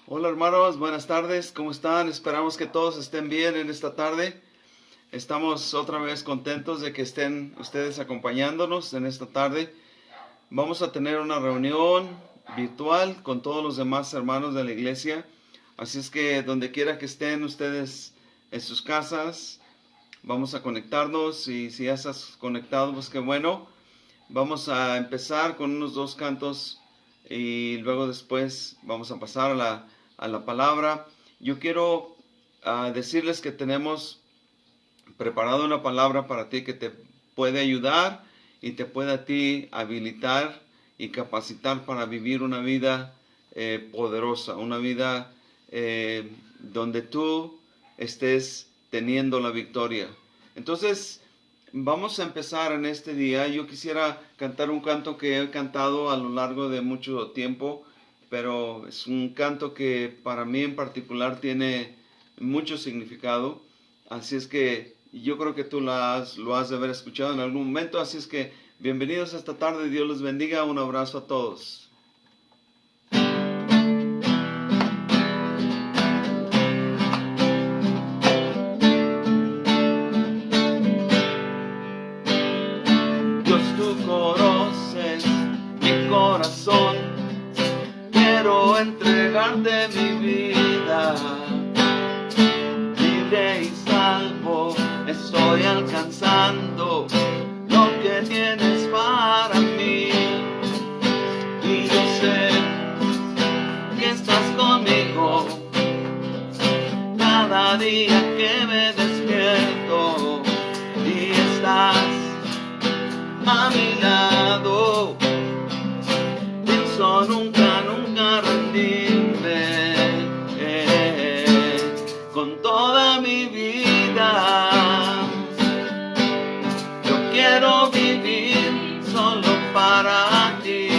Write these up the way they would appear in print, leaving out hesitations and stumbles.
Hola hermanos, buenas tardes, ¿cómo están? Esperamos que todos estén bien en esta tarde. Estamos otra vez contentos de que estén ustedes acompañándonos en esta tarde. Vamos a tener una reunión virtual con todos los demás hermanos de la iglesia. Así es que donde quiera que estén ustedes en sus casas, vamos a conectarnos y si ya estás conectado, pues qué bueno. Vamos a empezar con unos dos cantos y luego después vamos a pasar a la palabra. Yo quiero decirles que tenemos preparado una palabra para ti que te puede ayudar y te puede a ti habilitar y capacitar para vivir una vida poderosa, una vida donde tú estés teniendo la victoria. Entonces, vamos a empezar en este día. Yo quisiera cantar un canto que he cantado a lo largo de mucho tiempo, pero es un canto que para mí en particular tiene mucho significado. Así es que yo creo que tú lo has de haber escuchado en algún momento. Así es que bienvenidos a esta tarde. Dios les bendiga. Un abrazo a todos. Dios, tú conoces mi corazón. Quiero entregarte mi vida. Libre y salvo estoy alcanzando lo que tienes para mí. Y yo sé que estás conmigo cada día que me despierto y estás a mi lado. Pienso nunca rendirme con toda mi vida. Yo quiero vivir solo para ti,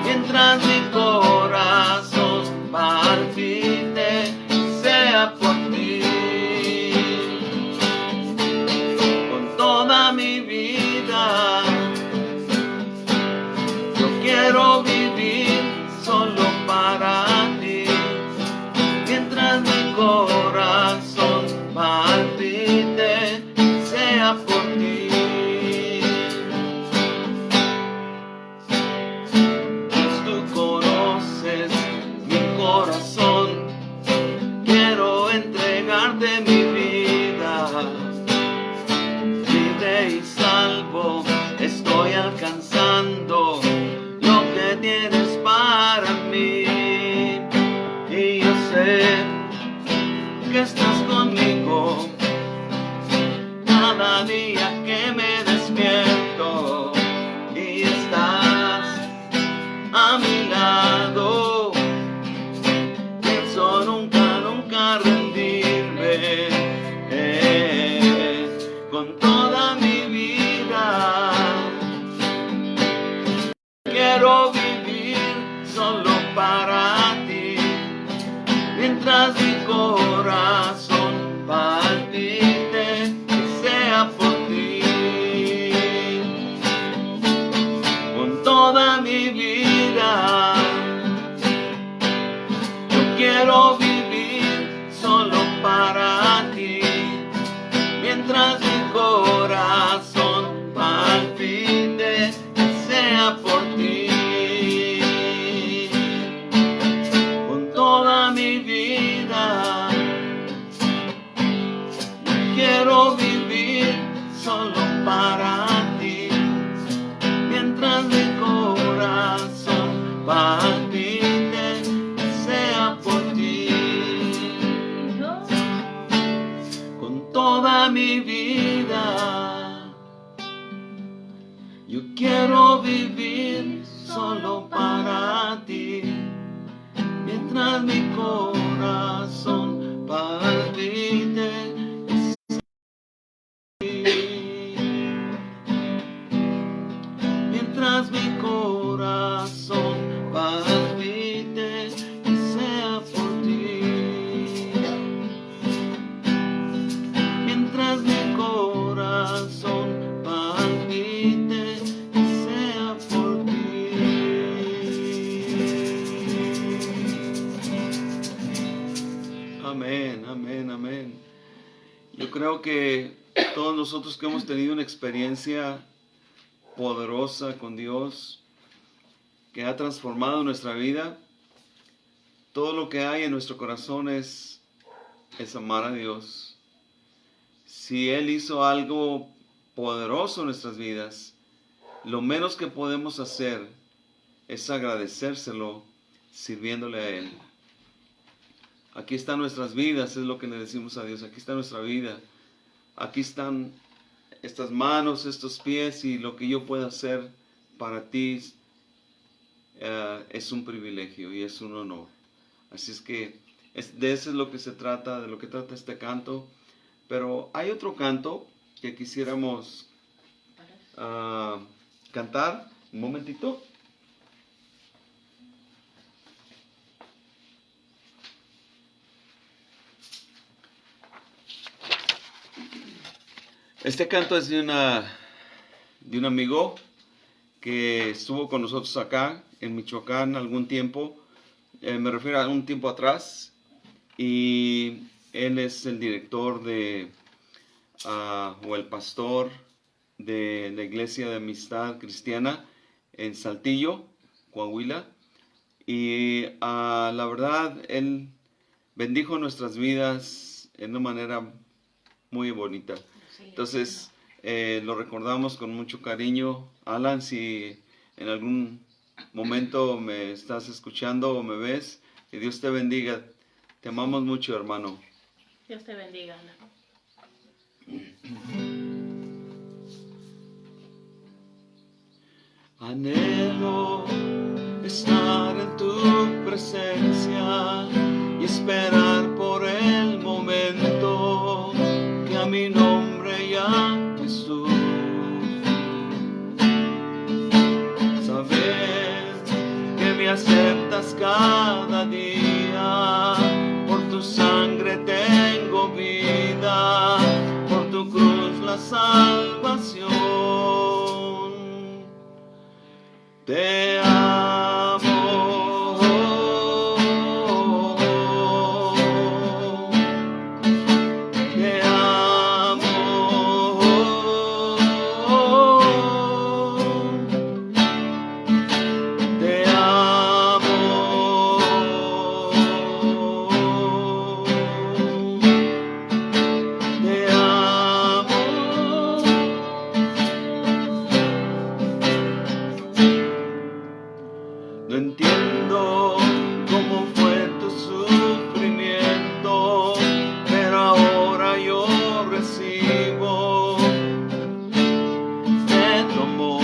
mientras mi corazón palpite, sea por ti. Con toda mi vida, yo quiero vivir solo para ti, mientras mi corazón palpite, sea por ti. Pues tú conoces mi corazón, quiero entregarte mi vida. Libre y salvo estoy alcanzando lo que tienes para mí. Y yo sé que estás conmigo cada día que me despierto y estás a mi lado. Pienso nunca rendirme con toda mi vida. Quiero vivir solo para ti, mientras mi corazón palpite, que sea por ti. Con toda mi vida, yo quiero vivir solo para ti, mientras mi corazón palpite, que sea por ti. Con toda mi vida, quiero vivir solo para ti, mientras mi corazón palpite, que sea por ti. Con toda mi vida, yo quiero vivir solo para ti, mientras mi corazón palpite. Mientras mi corazón palpite, que sea por ti. Mientras mi corazón palpite, que sea por ti. Amén, amén, amén. Yo creo que todos nosotros que hemos tenido una experiencia poderosa con Dios, que ha transformado nuestra vida, todo lo que hay en nuestro corazón es amar a Dios. Si Él hizo algo poderoso en nuestras vidas, lo menos que podemos hacer es agradecérselo sirviéndole a Él. Aquí están nuestras vidas, es lo que le decimos a Dios. Aquí está nuestra vida. Aquí están estas manos, estos pies, y lo que yo pueda hacer para ti es un privilegio y es un honor. Así es que de eso es lo que se trata, de lo que trata este canto. Pero hay otro canto que quisiéramos cantar. Un momentito. Este canto es de un amigo que estuvo con nosotros acá en Michoacán algún tiempo. Me refiero a un tiempo atrás. Y él es el director o el pastor de la Iglesia de Amistad Cristiana en Saltillo, Coahuila. Y la verdad, él bendijo nuestras vidas en una manera muy bonita. Entonces, lo recordamos con mucho cariño. Alan, si en algún momento me estás escuchando o me ves, que Dios te bendiga. Te amamos mucho, hermano. Dios te bendiga, Alan. Anhelo estar en tu presencia y esperar por el momento que a mi nombre llames tú. Saber que me aceptas cada día, por tu sangre tengo vida, por tu cruz la salvación. Te amo, te amo, te amo, te amo. No entiendo cómo fue tu sufrimiento, pero ahora yo recibo de tu amor.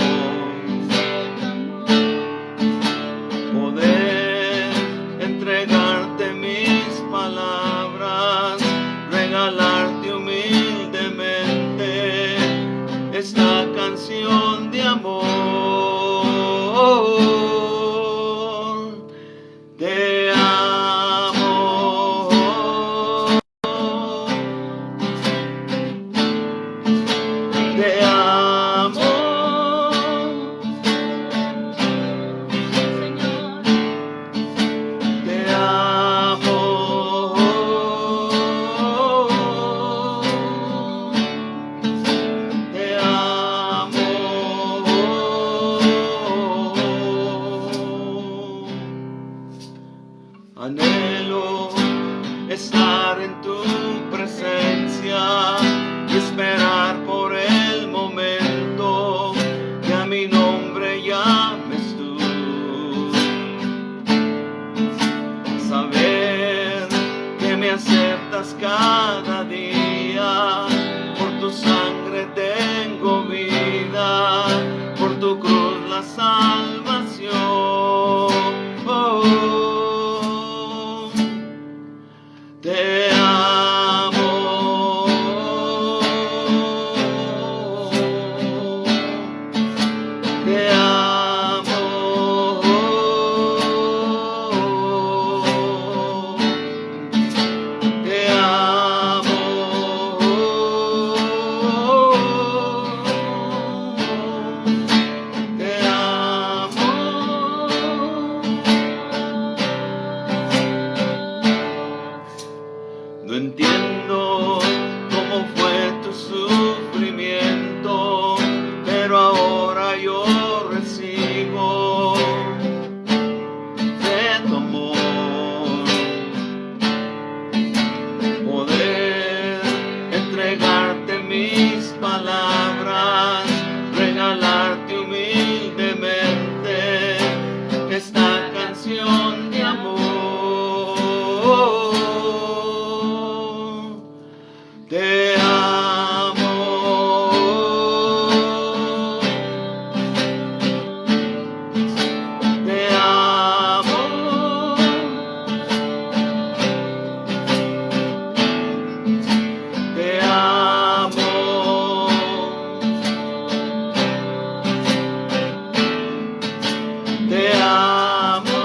Poder entregarte mis palabras, regalarte humildemente esta canción de amor. Te amo, te amo, Señor. te amo, te amo. Anhelo estar en tu presencia y esperar por el momento que a mi nombre llames tú. Saber que me aceptas cada día, por tu sangre tengo vida, por tu cruz la salvación. Te amo, te amo, te amo. amo. Te amo. Te amo. Te amo. Te amo.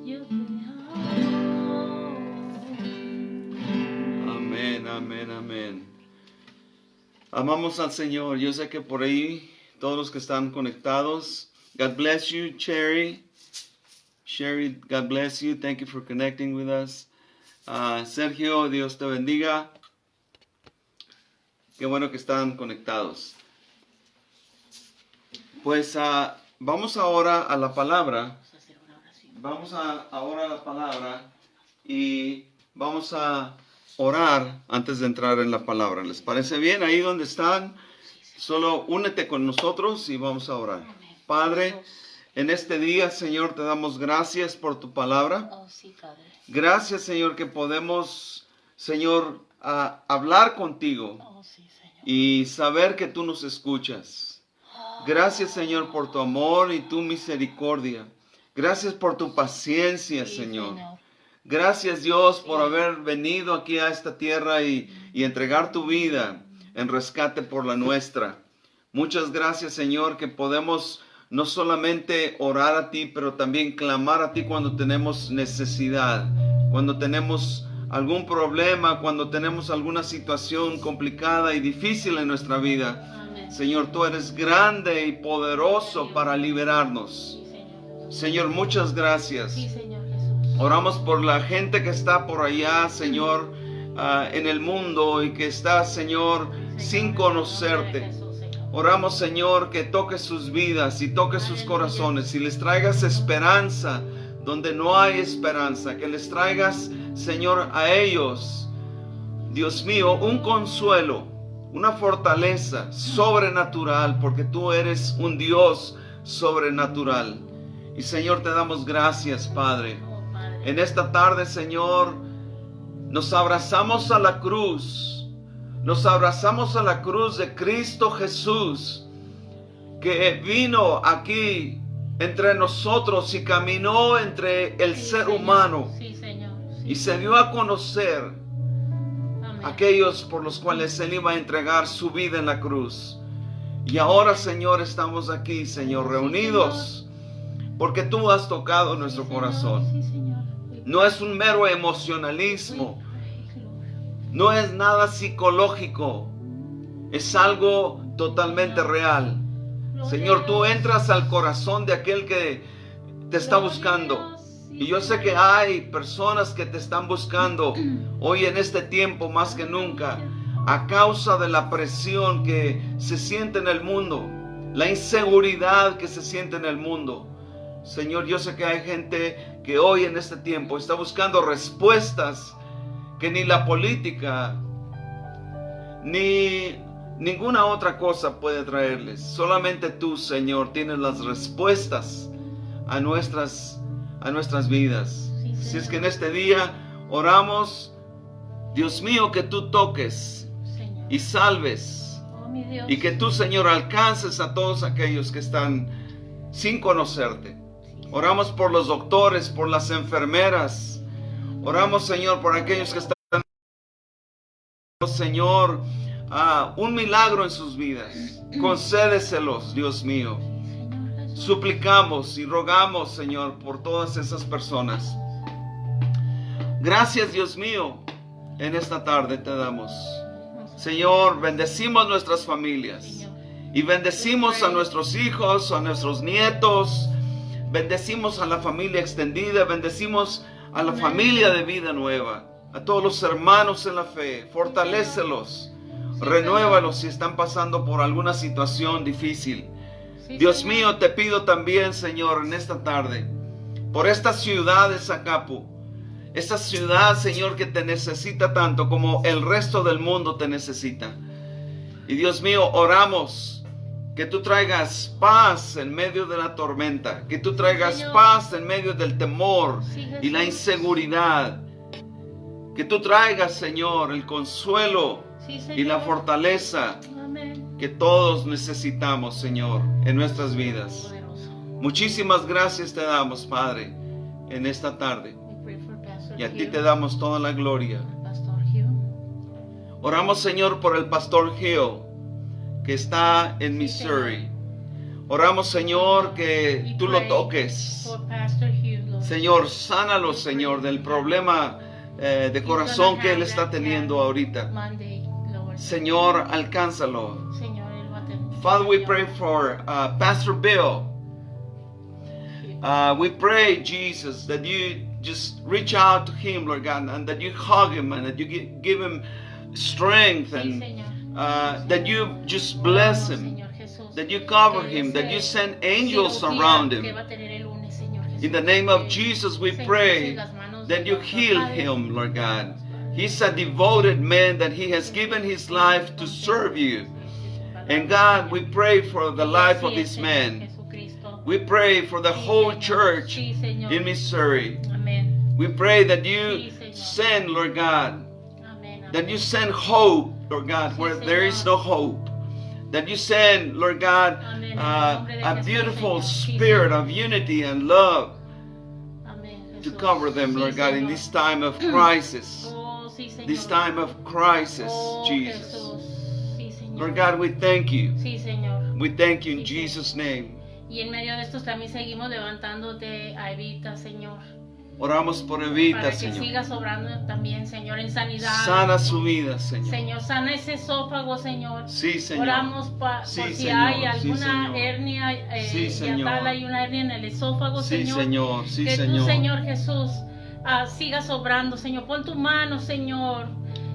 Yo te amo. Amén, amén, amén. Amamos al Señor. Yo sé que por ahí todos los que están conectados. God bless you, Cherry. Sherry, God bless you. Thank you for connecting with us. Sergio, Dios te bendiga. Qué bueno que están conectados. Pues vamos ahora a la palabra. Vamos a hacer una oración. Vamos ahora a la palabra y vamos a orar antes de entrar en la palabra. ¿Les parece bien? Ahí donde están, solo únete con nosotros y vamos a orar. Amén. Padre, en este día, Señor, te damos gracias por tu palabra. Oh, sí, Padre. Gracias, Señor, que podemos, Señor, hablar contigo Oh, sí, Señor. y saber que tú nos escuchas. Gracias, Señor, por tu amor y tu misericordia. Gracias por tu paciencia, Sí, Señor. Gracias, Dios, por haber venido aquí a esta tierra y entregar tu vida en rescate por la nuestra. Muchas gracias, Señor, que podemos no solamente orar a ti, pero también clamar a ti cuando tenemos necesidad, cuando tenemos algún problema, cuando tenemos alguna situación complicada y difícil en nuestra vida. Amén. Señor, tú eres grande y poderoso para liberarnos. Sí, Señor. Señor, muchas gracias. Sí, Señor Jesús. Oramos por la gente que está por allá, Señor, en el mundo y que está, Señor, sin conocerte. Oramos, Señor, que toques sus vidas y toques sus corazones y les traigas esperanza donde no hay esperanza. Que les traigas, Señor, a ellos, Dios mío, un consuelo, una fortaleza sobrenatural, porque tú eres un Dios sobrenatural. Y, Señor, te damos gracias, Padre. Oh, Padre. En esta tarde, Señor, nos abrazamos a la cruz. Nos abrazamos a la cruz de Cristo Jesús, que vino aquí entre nosotros y caminó entre el Sí, ser Señor. humano Sí, Señor. Sí. y se dio a conocer Amén. aquellos por los cuales Él iba a entregar su vida en la cruz. Y ahora, Señor, estamos aquí, Señor, reunidos, porque tú has tocado nuestro Sí, Señor. corazón. Sí, Señor. No es un mero emocionalismo. No es nada psicológico, es algo totalmente real. Señor, tú entras al corazón de aquel que te está buscando. Y yo sé que hay personas que te están buscando hoy en este tiempo más que nunca, a causa de la presión que se siente en el mundo, la inseguridad que se siente en el mundo. Señor, yo sé que hay gente que hoy en este tiempo está buscando respuestas que ni la política, ni ninguna otra cosa puede traerles. Solamente tú, Señor, tienes las respuestas a nuestras vidas. Sí, Así es Señor. que en este día oramos, Dios mío, que tú toques Señor. y salves. Oh, mi Dios. Y que tú, Señor, alcances a todos aquellos que están sin conocerte. Oramos por los doctores, por las enfermeras. Oramos, Señor, por aquellos que están, Señor, un milagro en sus vidas. Concédeselos, Dios mío. Señor Jesús. Suplicamos y rogamos, Señor, por todas esas personas. Gracias, Dios mío, en esta tarde te damos. Señor, bendecimos nuestras familias. Señor. Y bendecimos a nuestros hijos, a nuestros nietos. Bendecimos a la familia extendida. Bendecimos a la familia de Vida Nueva. A todos los hermanos en la fe. Fortalécelos. Renuévalos si están pasando por alguna situación difícil. Sí, Dios Señor. mío, te pido también, Señor, en esta tarde, por esta ciudad de Zacapu. Esta ciudad, Señor, que te necesita tanto como el resto del mundo te necesita. Y Dios mío, oramos que tú traigas paz en medio de la tormenta, que tú traigas Señor. paz en medio del temor Sí, y la Jesús. inseguridad. Que tú traigas, Señor, el consuelo Sí, y la Señor. fortaleza Amén. que todos necesitamos, Señor, en nuestras vidas. Poderoso. Muchísimas gracias te damos, Padre, en esta tarde. We pray for Pastor Y a ti Hugh, te damos toda la gloria. for Pastor Hugh. Oramos, Señor, por el pastor Hill, que está en Sí, Missouri. Oramos, Señor, que We tú lo pray toques. for Pastor Hugh, Lord. Señor, sánalo, Señor, del problema de corazón que él está teniendo ahorita. Monday, Lord. Señor, alcánzalo. Señor, él va a tener- Father, we pray for Pastor Bill. We pray, Jesus, that you just reach out to him, Lord God, and that you hug him and that you give him strength Sí, and Señor. that you just bless Oramos, him, Señor Jesús, that you cover que him, that you ese send angels cirugía around que him. va a tener el lunes, Señor Jesús, In the name of que Jesus, we se pray impulse las manos that del you doctor heal Padre. him, Lord God. He's a devoted man that he has given his life to serve you. And God, we pray for the life of this man. We pray for the whole church in Missouri. Amén. We pray that you Sí, Señor. send, Lord God, Amén. that you send hope, Lord God, where Sí, there is Señor. no hope. That you send, Lord God, Amén. En el nombre de a Jesús, beautiful Señor. Sí, spirit Señor. of unity and love Amén, to Jesús. cover them, Sí, Lord God, in Señor. this time of crisis. Oh, sí, Señor. This time of crisis, Oh, Jesus. Jesús. Sí, Señor. Lord God, we thank you. Sí, Señor. We thank you in Sí, Jesus' name. Y en medio de estos también seguimos levantándote a Evita, Señor. Oramos por Para Evita, que Señor. sigas obrando también, Señor, en sanidad. Sana su vida, Señor. Señor, sana ese esófago, Señor. Sí, Señor. Oramos Sí, por si Señor. hay Sí, alguna Señor. hernia, Sí, Señor. y tal, hay una hernia en el esófago, Sí, Señor. Señor. Sí, Que tú, Señor. Señor Jesús, sigas obrando, Señor. Pon tu mano, Señor.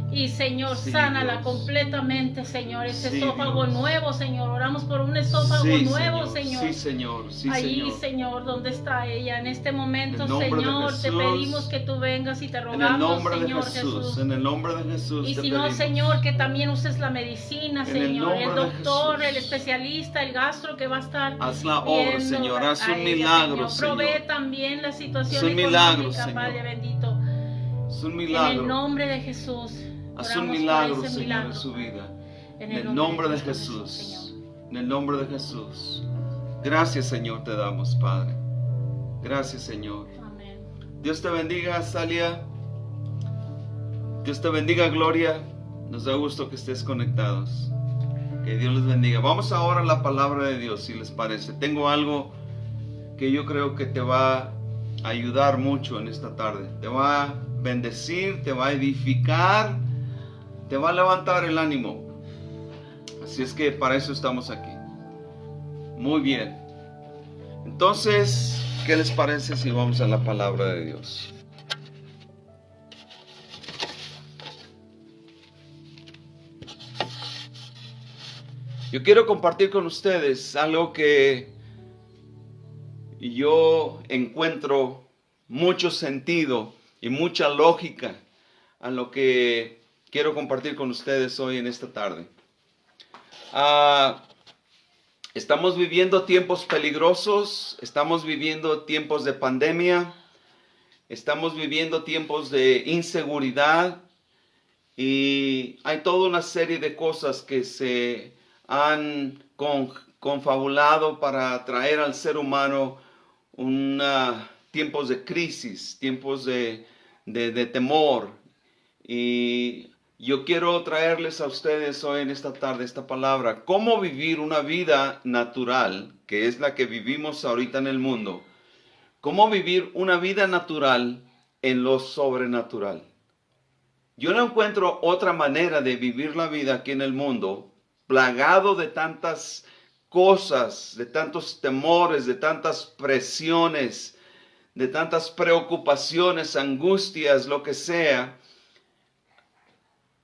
Y, Señor, Sí, sánala Dios. completamente, Señor. Ese Sí, esófago Dios. nuevo, Señor. Oramos por un esófago Sí, nuevo, Señor. Sí, Señor. Sí, Ahí, Señor. Señor, donde está ella en este momento, En el nombre de Señor, te Jesús. pedimos que tú vengas y te En el rogamos, nombre de Señor Jesús. En el nombre de Jesús. Y te si no, pedimos. Señor, que también uses la medicina, En el Señor, nombre el de doctor, Jesús. el especialista, el gastro que va a estar Haz la obra, viendo Señor. Haz a un ella, milagro, Señor. Provee Señor. también la situación Haz un milagro, económica, Señor. Padre bendito. Es un En el milagro. nombre de Jesús. Haz un oramos por milagro, ese Señor, milagro. en su vida. En En el nombre de Cristo Jesús. Señor. En el nombre de Jesús. Gracias, Señor, te damos, Padre. Gracias, Señor. Amén. Dios te bendiga, Salia. Dios te bendiga, Gloria. Nos da gusto que estés conectados. Que Dios les bendiga. Vamos ahora a la palabra de Dios, si les parece. Tengo algo que yo creo que te va a ayudar mucho en esta tarde. Te va a bendecir, te va a edificar, te va a levantar el ánimo. Así es que para eso estamos aquí. Muy bien. Entonces, ¿qué les parece si vamos a la palabra de Dios? Yo quiero compartir con ustedes algo que yo encuentro mucho sentido y mucha lógica a lo que quiero compartir con ustedes hoy en esta tarde. Estamos viviendo tiempos peligrosos, estamos viviendo tiempos de pandemia, estamos viviendo tiempos de inseguridad y hay toda una serie de cosas que se han confabulado para traer al ser humano tiempos de crisis, tiempos de temor. Y yo quiero traerles a ustedes hoy en esta tarde esta palabra: cómo vivir una vida natural, que es la que vivimos ahorita en el mundo. Cómo vivir una vida natural en lo sobrenatural. Yo no encuentro otra manera de vivir la vida aquí en el mundo, plagado de tantas cosas, de tantos temores, de tantas presiones, de tantas preocupaciones, angustias, lo que sea.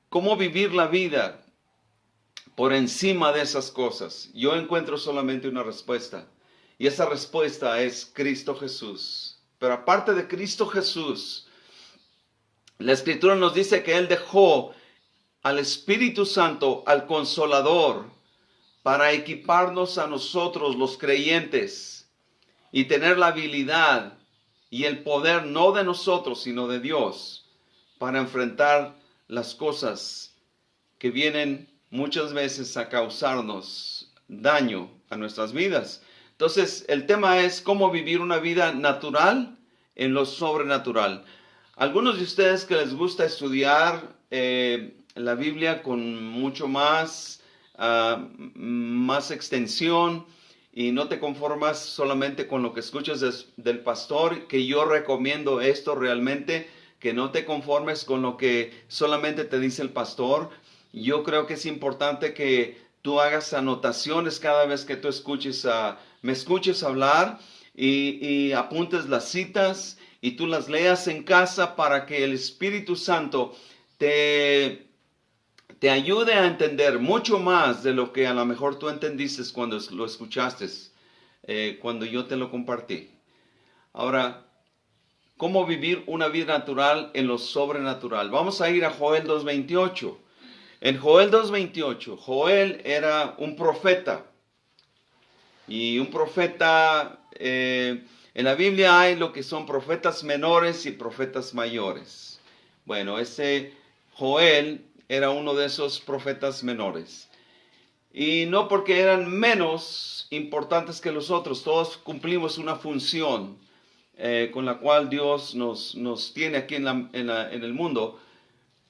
¿Cómo vivir la vida por encima de esas cosas? Yo encuentro solamente una respuesta, y esa respuesta es Cristo Jesús. Pero aparte de Cristo Jesús, la Escritura nos dice que Él dejó al Espíritu Santo, al Consolador, para equiparnos a nosotros los creyentes y tener la habilidad y el poder no de nosotros, sino de Dios, para enfrentar las cosas que vienen muchas veces a causarnos daño a nuestras vidas. Entonces, el tema es cómo vivir una vida natural en lo sobrenatural. Algunos de ustedes que les gusta estudiar la Biblia con mucho más extensión y no te conformas solamente con lo que escuchas del pastor, que yo recomiendo esto realmente, que no te conformes con lo que solamente te dice el pastor. Yo creo que es importante que tú hagas anotaciones cada vez que tú me escuches hablar y apuntes las citas y tú las leas en casa para que el Espíritu Santo te ayude a entender mucho más de lo que a lo mejor tú entendiste cuando lo escuchaste, cuando yo te lo compartí. Ahora, ¿cómo vivir una vida natural en lo sobrenatural? Vamos a ir a Joel 2:28. En Joel 2:28, Joel era un profeta. Y un profeta, en la Biblia hay lo que son profetas menores y profetas mayores. Bueno, ese Joel era uno de esos profetas menores. Y no porque eran menos importantes que los otros, todos cumplimos una función con la cual Dios nos tiene aquí en el mundo.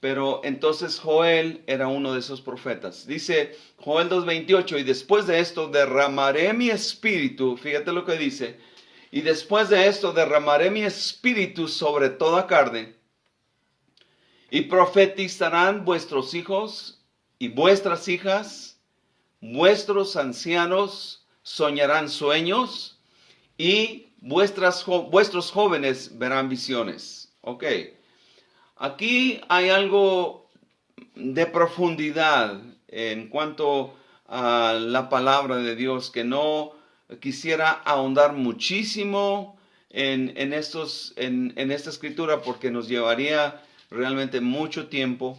Pero entonces Joel era uno de esos profetas. Dice Joel 2:28, y después de esto derramaré mi espíritu, fíjate lo que dice, y después de esto derramaré mi espíritu sobre toda carne, y profetizarán vuestros hijos y vuestras hijas, vuestros ancianos soñarán sueños, y vuestros jóvenes verán visiones. Ok. Aquí hay algo de profundidad en cuanto a la palabra de Dios que no quisiera ahondar muchísimo en esta escritura porque nos llevaría realmente mucho tiempo.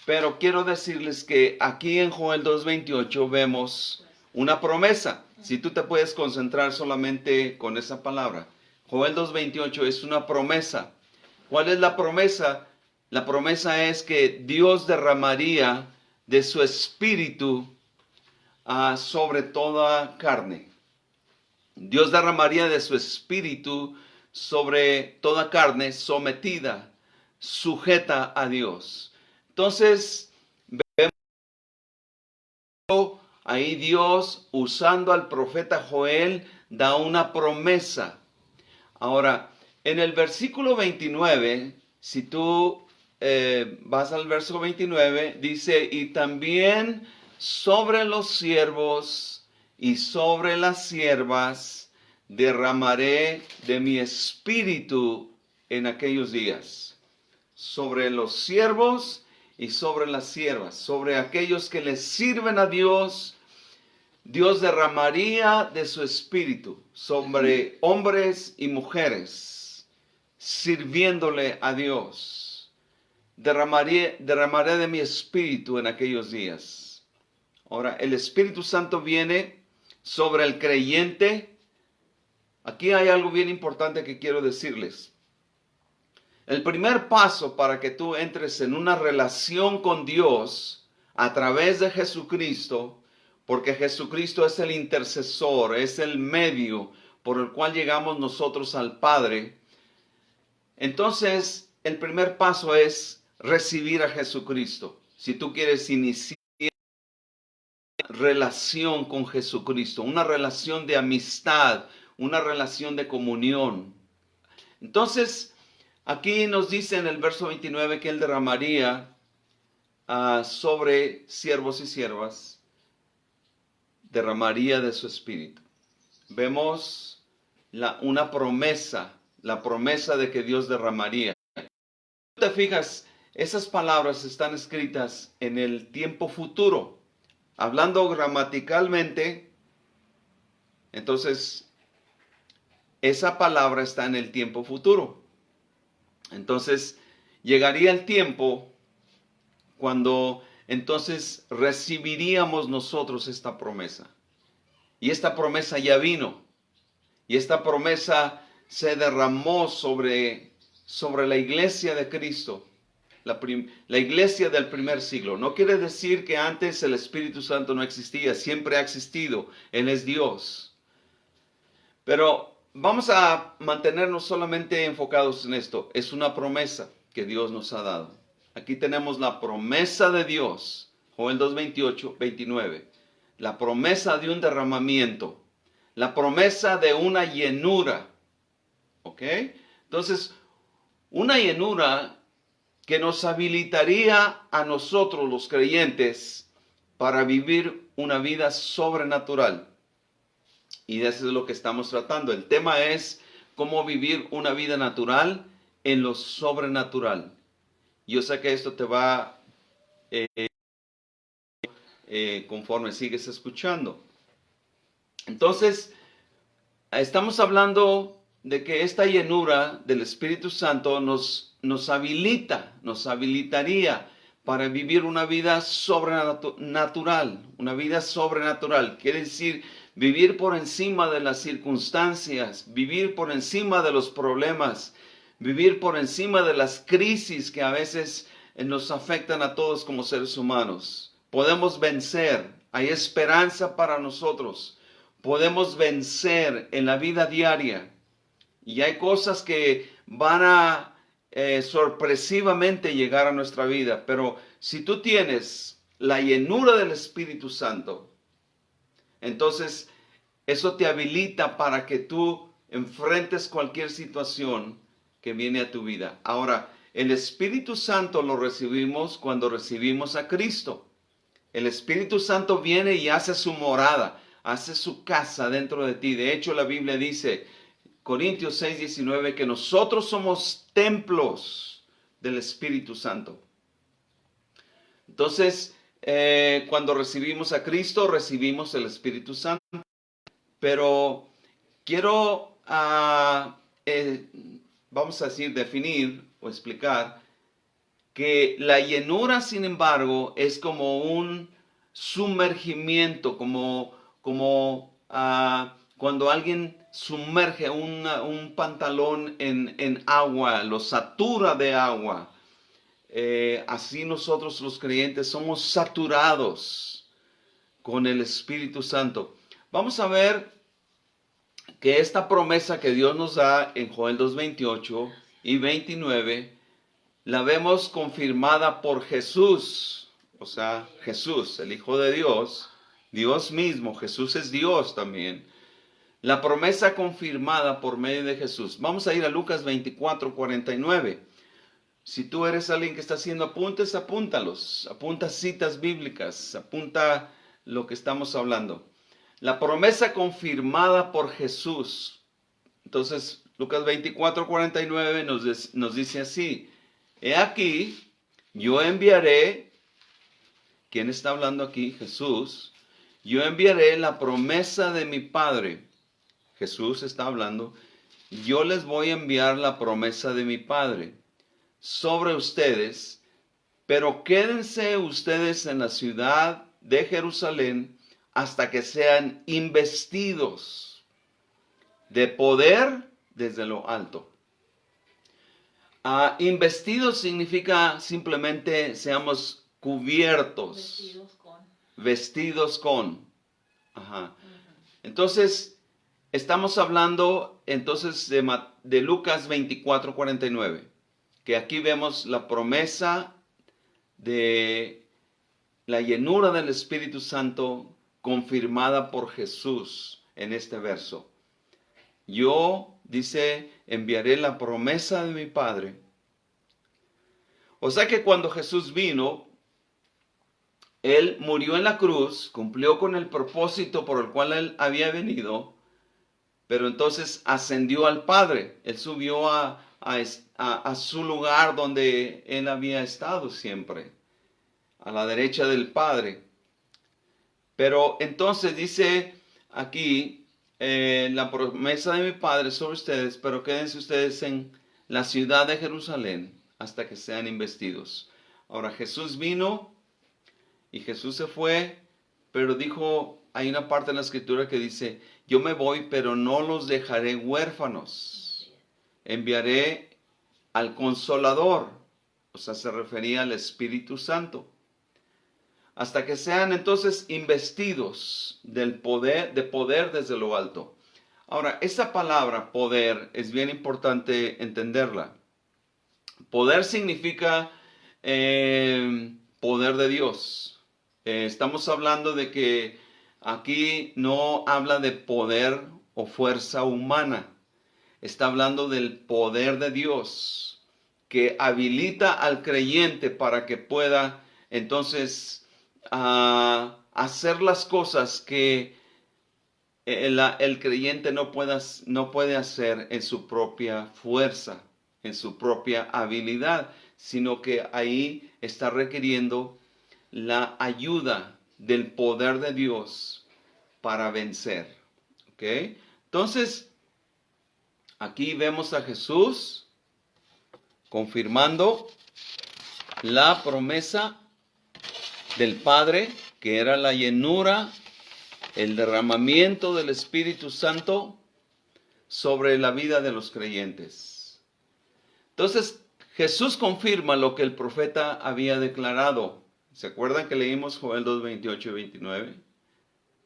Pero quiero decirles que aquí en Joel 2:28 vemos una promesa. Si tú te puedes concentrar solamente con esa palabra. Joel 2:28 es una promesa. ¿Cuál es la promesa? La promesa es que Dios derramaría de su espíritu sobre toda carne. Dios derramaría de su espíritu sobre toda carne sometida, sujeta a Dios. Entonces, vemos ahí Dios, usando al profeta Joel, da una promesa. Ahora, en el versículo 29, si tú vas al verso 29, dice, y también sobre los siervos y sobre las siervas derramaré de mi espíritu en aquellos días. Sobre los siervos y sobre las siervas, sobre aquellos que les sirven a Dios, Dios derramaría de su espíritu sobre hombres y mujeres, sirviéndole a Dios. Derramaré de mi espíritu en aquellos días. Ahora, el Espíritu Santo viene sobre el creyente. Aquí hay algo bien importante que quiero decirles. El primer paso para que tú entres en una relación con Dios a través de Jesucristo, porque Jesucristo es el intercesor, es el medio por el cual llegamos nosotros al Padre. Entonces, el primer paso es recibir a Jesucristo. Si tú quieres iniciar una relación con Jesucristo, una relación de amistad, una relación de comunión. Entonces, aquí nos dice en el verso 29 que Él derramaría sobre siervos y siervas, derramaría de su espíritu. Vemos una promesa, la promesa de que Dios derramaría. Si tú te fijas, esas palabras están escritas en el tiempo futuro. Hablando gramaticalmente, entonces, esa palabra está en el tiempo futuro. Entonces, llegaría el tiempo cuando entonces recibiríamos nosotros esta promesa. Y esta promesa ya vino. Y esta promesa se derramó sobre la iglesia de Cristo. La iglesia del primer siglo. No quiere decir que antes el Espíritu Santo no existía, siempre ha existido. Él es Dios. Pero vamos a mantenernos solamente enfocados en esto. Es una promesa que Dios nos ha dado. Aquí tenemos la promesa de Dios. Joel 2:28, 29. La promesa de un derramamiento. La promesa de una llenura. ¿Ok? Entonces, una llenura que nos habilitaría a nosotros los creyentes para vivir una vida sobrenatural. Y de eso es lo que estamos tratando. El tema es cómo vivir una vida natural en lo sobrenatural. Yo sé que esto te va conforme sigues escuchando. Entonces, estamos hablando de que esta llenura del Espíritu Santo nos habilitaría para vivir una vida sobrenatural. Una vida sobrenatural. Quiere decir vivir por encima de las circunstancias, vivir por encima de los problemas, vivir por encima de las crisis que a veces nos afectan a todos como seres humanos. Podemos vencer, hay esperanza para nosotros. Podemos vencer en la vida diaria. Y hay cosas que van a sorpresivamente llegar a nuestra vida. Pero si tú tienes la llenura del Espíritu Santo, entonces eso te habilita para que tú enfrentes cualquier situación que viene a tu vida. Ahora, el Espíritu Santo lo recibimos cuando recibimos a Cristo. El Espíritu Santo viene y hace su morada, hace su casa dentro de ti. De hecho, la Biblia dice, Corintios 6:19, que nosotros somos templos del Espíritu Santo. Entonces, cuando recibimos a Cristo, recibimos el Espíritu Santo. Pero quiero, vamos a decir, definir o explicar que la llenura, sin embargo, es como un sumergimiento, como cuando alguien sumerge un pantalón en agua, lo satura de agua. Así nosotros los creyentes somos saturados con el Espíritu Santo. Vamos a ver que esta promesa que Dios nos da en Joel 2:28 y 29, la vemos confirmada por Jesús. O sea, Jesús, el Hijo de Dios, Dios mismo. Jesús es Dios también. La promesa confirmada por medio de Jesús. Vamos a ir a Lucas 24:49. Si tú eres alguien que está haciendo apuntes, apúntalos. Apunta citas bíblicas. Apunta lo que estamos hablando. La promesa confirmada por Jesús. Entonces, Lucas 24:49 nos dice así. He aquí, yo enviaré. ¿Quién está hablando aquí? Jesús. Yo enviaré la promesa de mi Padre. Jesús está hablando. Yo les voy a enviar la promesa de mi Padre sobre ustedes, pero quédense ustedes en la ciudad de Jerusalén hasta que sean investidos de poder desde lo alto. Investidos significa simplemente seamos cubiertos. Vestidos con. Ajá. Entonces, estamos hablando entonces de Lucas 24:49. Que aquí vemos la promesa de la llenura del Espíritu Santo confirmada por Jesús en este verso. Yo, dice, enviaré la promesa de mi Padre. O sea que cuando Jesús vino, Él murió en la cruz, cumplió con el propósito por el cual Él había venido, pero entonces ascendió al Padre. Él subió a su lugar donde Él había estado siempre, a la derecha del Padre. Pero entonces dice aquí, la promesa de mi Padre sobre ustedes, pero quédense ustedes en la ciudad de Jerusalén hasta que sean investidos. Ahora Jesús vino y Jesús se fue, pero dijo, hay una parte en la escritura que dice, yo me voy, pero no los dejaré huérfanos. Enviaré al Consolador, o sea, se refería al Espíritu Santo, hasta que sean entonces investidos de poder desde lo alto. Ahora, esa palabra poder es bien importante entenderla. Poder significa poder de Dios. Estamos hablando de que aquí no habla de poder o fuerza humana. Está hablando del poder de Dios que habilita al creyente para que pueda entonces hacer las cosas que el creyente no puede hacer en su propia fuerza, en su propia habilidad, sino que ahí está requiriendo la ayuda del poder de Dios para vencer. ¿Ok? Entonces, aquí vemos a Jesús confirmando la promesa del Padre, que era la llenura, el derramamiento del Espíritu Santo sobre la vida de los creyentes. Entonces, Jesús confirma lo que el profeta había declarado. ¿Se acuerdan que leímos Joel 2, 28 y 29?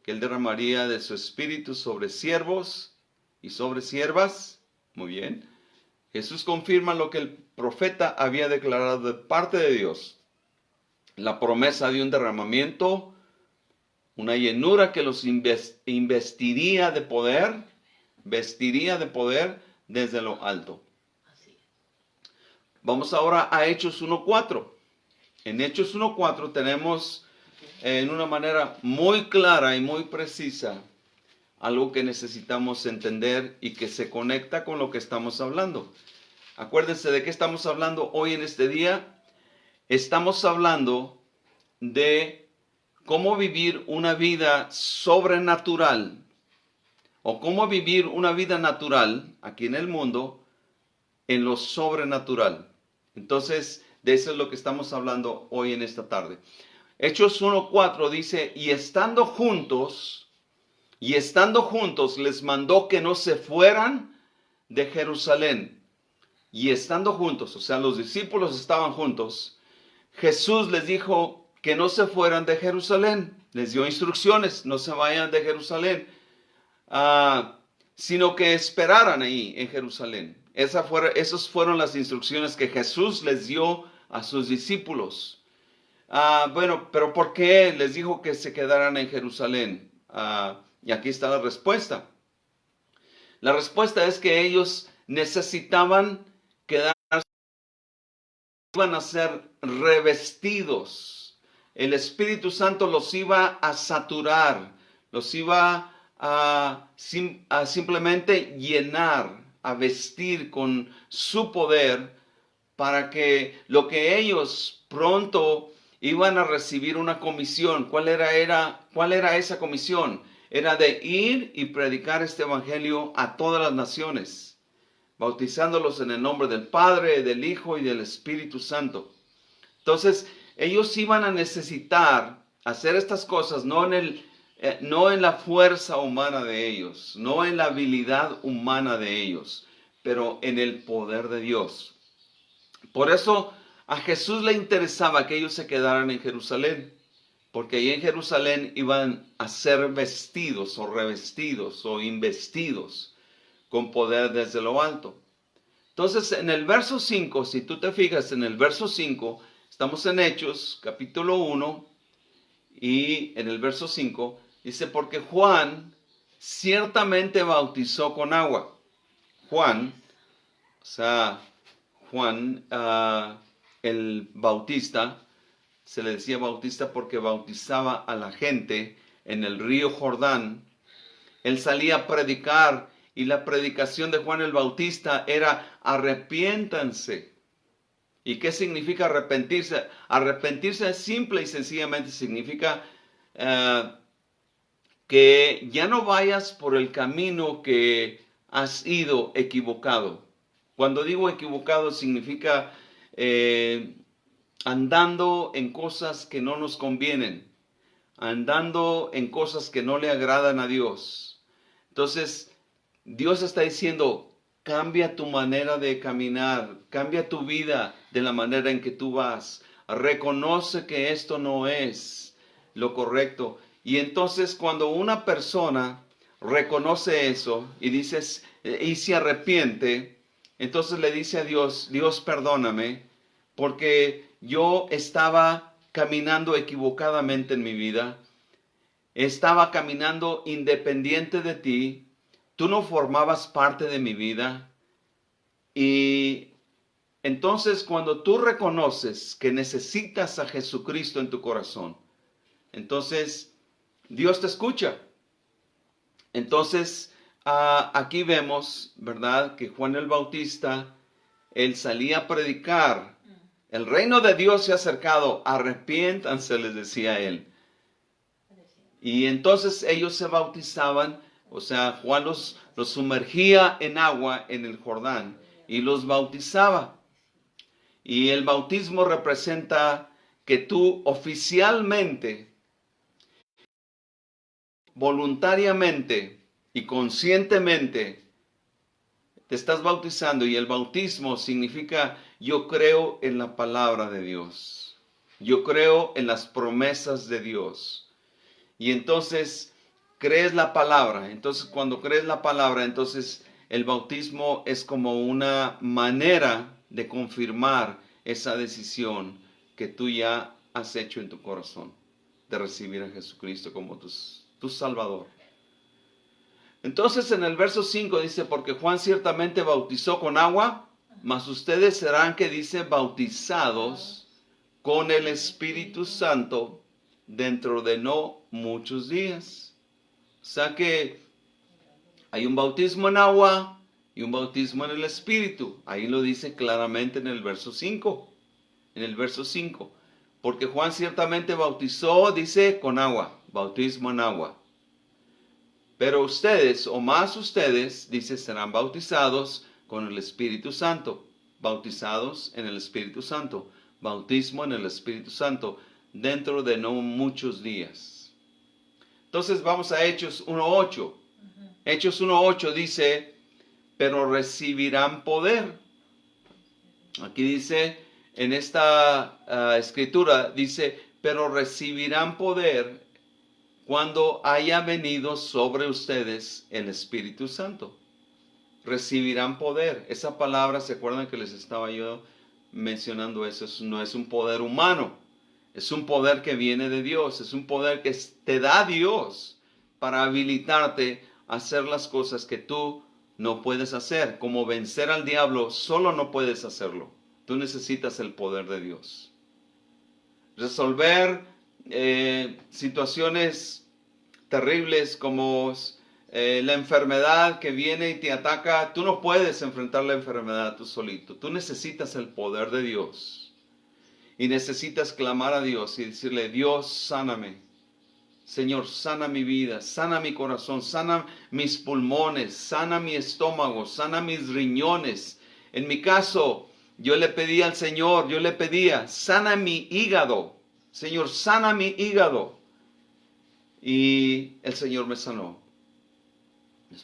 Que él derramaría de su Espíritu sobre siervos y sobre siervas. Muy bien. Jesús confirma lo que el profeta había declarado de parte de Dios. La promesa de un derramamiento, una llenura que los investiría de poder, vestiría de poder desde lo alto. Vamos ahora a Hechos 1:4. En Hechos 1:4 tenemos en una manera muy clara y muy precisa algo que necesitamos entender y que se conecta con lo que estamos hablando. Acuérdense de qué estamos hablando hoy en este día. Estamos hablando de cómo vivir una vida sobrenatural o cómo vivir una vida natural aquí en el mundo en lo sobrenatural. Entonces, de eso es lo que estamos hablando hoy en esta tarde. Hechos 1:4 dice, y estando juntos les mandó que no se fueran de Jerusalén. Y estando juntos, o sea, los discípulos estaban juntos, Jesús les dijo que no se fueran de Jerusalén. Les dio instrucciones, no se vayan de Jerusalén, sino que esperaran ahí en Jerusalén. Esas fueron las instrucciones que Jesús les dio a sus discípulos. Bueno, pero ¿por qué les dijo que se quedaran en Jerusalén? Y aquí está la respuesta. La respuesta es que ellos necesitaban quedarse, iban a ser revestidos. El Espíritu Santo los iba a saturar, los iba a simplemente llenar, a vestir con su poder para que lo que ellos pronto iban a recibir una comisión. ¿Cuál era esa comisión? Era de ir y predicar este evangelio a todas las naciones, bautizándolos en el nombre del Padre, del Hijo y del Espíritu Santo. Entonces, ellos iban a necesitar hacer estas cosas no en la fuerza humana de ellos, no en la habilidad humana de ellos, pero en el poder de Dios. Por eso a Jesús le interesaba que ellos se quedaran en Jerusalén, porque ahí en Jerusalén iban a ser vestidos o revestidos o investidos con poder desde lo alto. Entonces, en el verso 5, si tú te fijas en el verso 5, estamos en Hechos, capítulo 1, y en el verso 5, dice, porque Juan ciertamente bautizó con agua. Juan, o sea, Juan, el bautista, se le decía bautista porque bautizaba a la gente en el río Jordán. Él salía a predicar y la predicación de Juan el Bautista era arrepiéntanse. ¿Y qué significa arrepentirse? Arrepentirse simple y sencillamente significa que ya no vayas por el camino que has ido equivocado. Cuando digo equivocado significa andando en cosas que no nos convienen, andando en cosas que no le agradan a Dios. Entonces, Dios está diciendo, cambia tu manera de caminar, cambia tu vida de la manera en que tú vas. Reconoce que esto no es lo correcto. Y entonces cuando una persona reconoce eso y dices y se arrepiente, entonces le dice a Dios, Dios perdóname, porque yo estaba caminando equivocadamente en mi vida, estaba caminando independiente de ti, tú no formabas parte de mi vida. Y entonces cuando tú reconoces que necesitas a Jesucristo en tu corazón, entonces Dios te escucha. Entonces aquí vemos, ¿verdad?, que Juan el Bautista, él salía a predicar. El reino de Dios se ha acercado, arrepiéntanse, les decía él. Y entonces ellos se bautizaban, o sea, Juan los sumergía en agua en el Jordán y los bautizaba. Y el bautismo representa que tú oficialmente, voluntariamente y conscientemente te estás bautizando, y el bautismo significa yo creo en la palabra de Dios. Yo creo en las promesas de Dios. Y entonces crees la palabra. Entonces cuando crees la palabra, entonces el bautismo es como una manera de confirmar esa decisión que tú ya has hecho en tu corazón, de recibir a Jesucristo como tu Salvador. Entonces en el verso 5 dice, porque Juan ciertamente bautizó con agua, mas ustedes serán, que dice, bautizados con el Espíritu Santo dentro de no muchos días. O sea que hay un bautismo en agua y un bautismo en el Espíritu. Ahí lo dice claramente en el verso 5. En el verso 5. Porque Juan ciertamente bautizó, dice, con agua. Bautismo en agua. Pero ustedes, o más ustedes, dice, serán bautizados con el Espíritu Santo. Bautizados en el Espíritu Santo. Bautismo en el Espíritu Santo dentro de no muchos días. Entonces vamos a Hechos 1:8. Hechos 1:8 dice, pero recibirán poder. Aquí dice, en esta escritura, dice, pero recibirán poder cuando haya venido sobre ustedes el Espíritu Santo. Recibirán poder. Esa palabra, ¿se acuerdan que les estaba yo mencionando eso? No es un poder humano. Es un poder que viene de Dios. Es un poder que te da Dios para habilitarte a hacer las cosas que tú no puedes hacer. Como vencer al diablo, solo no puedes hacerlo. Tú necesitas el poder de Dios. Resolver situaciones terribles como la enfermedad que viene y te ataca. Tú no puedes enfrentar la enfermedad tú solito. Tú necesitas el poder de Dios. Y necesitas clamar a Dios y decirle, Dios, sáname. Señor, sana mi vida, sana mi corazón, sana mis pulmones, sana mi estómago, sana mis riñones. En mi caso, yo le pedí al Señor, sana mi hígado. Señor, sana mi hígado. Y el Señor me sanó.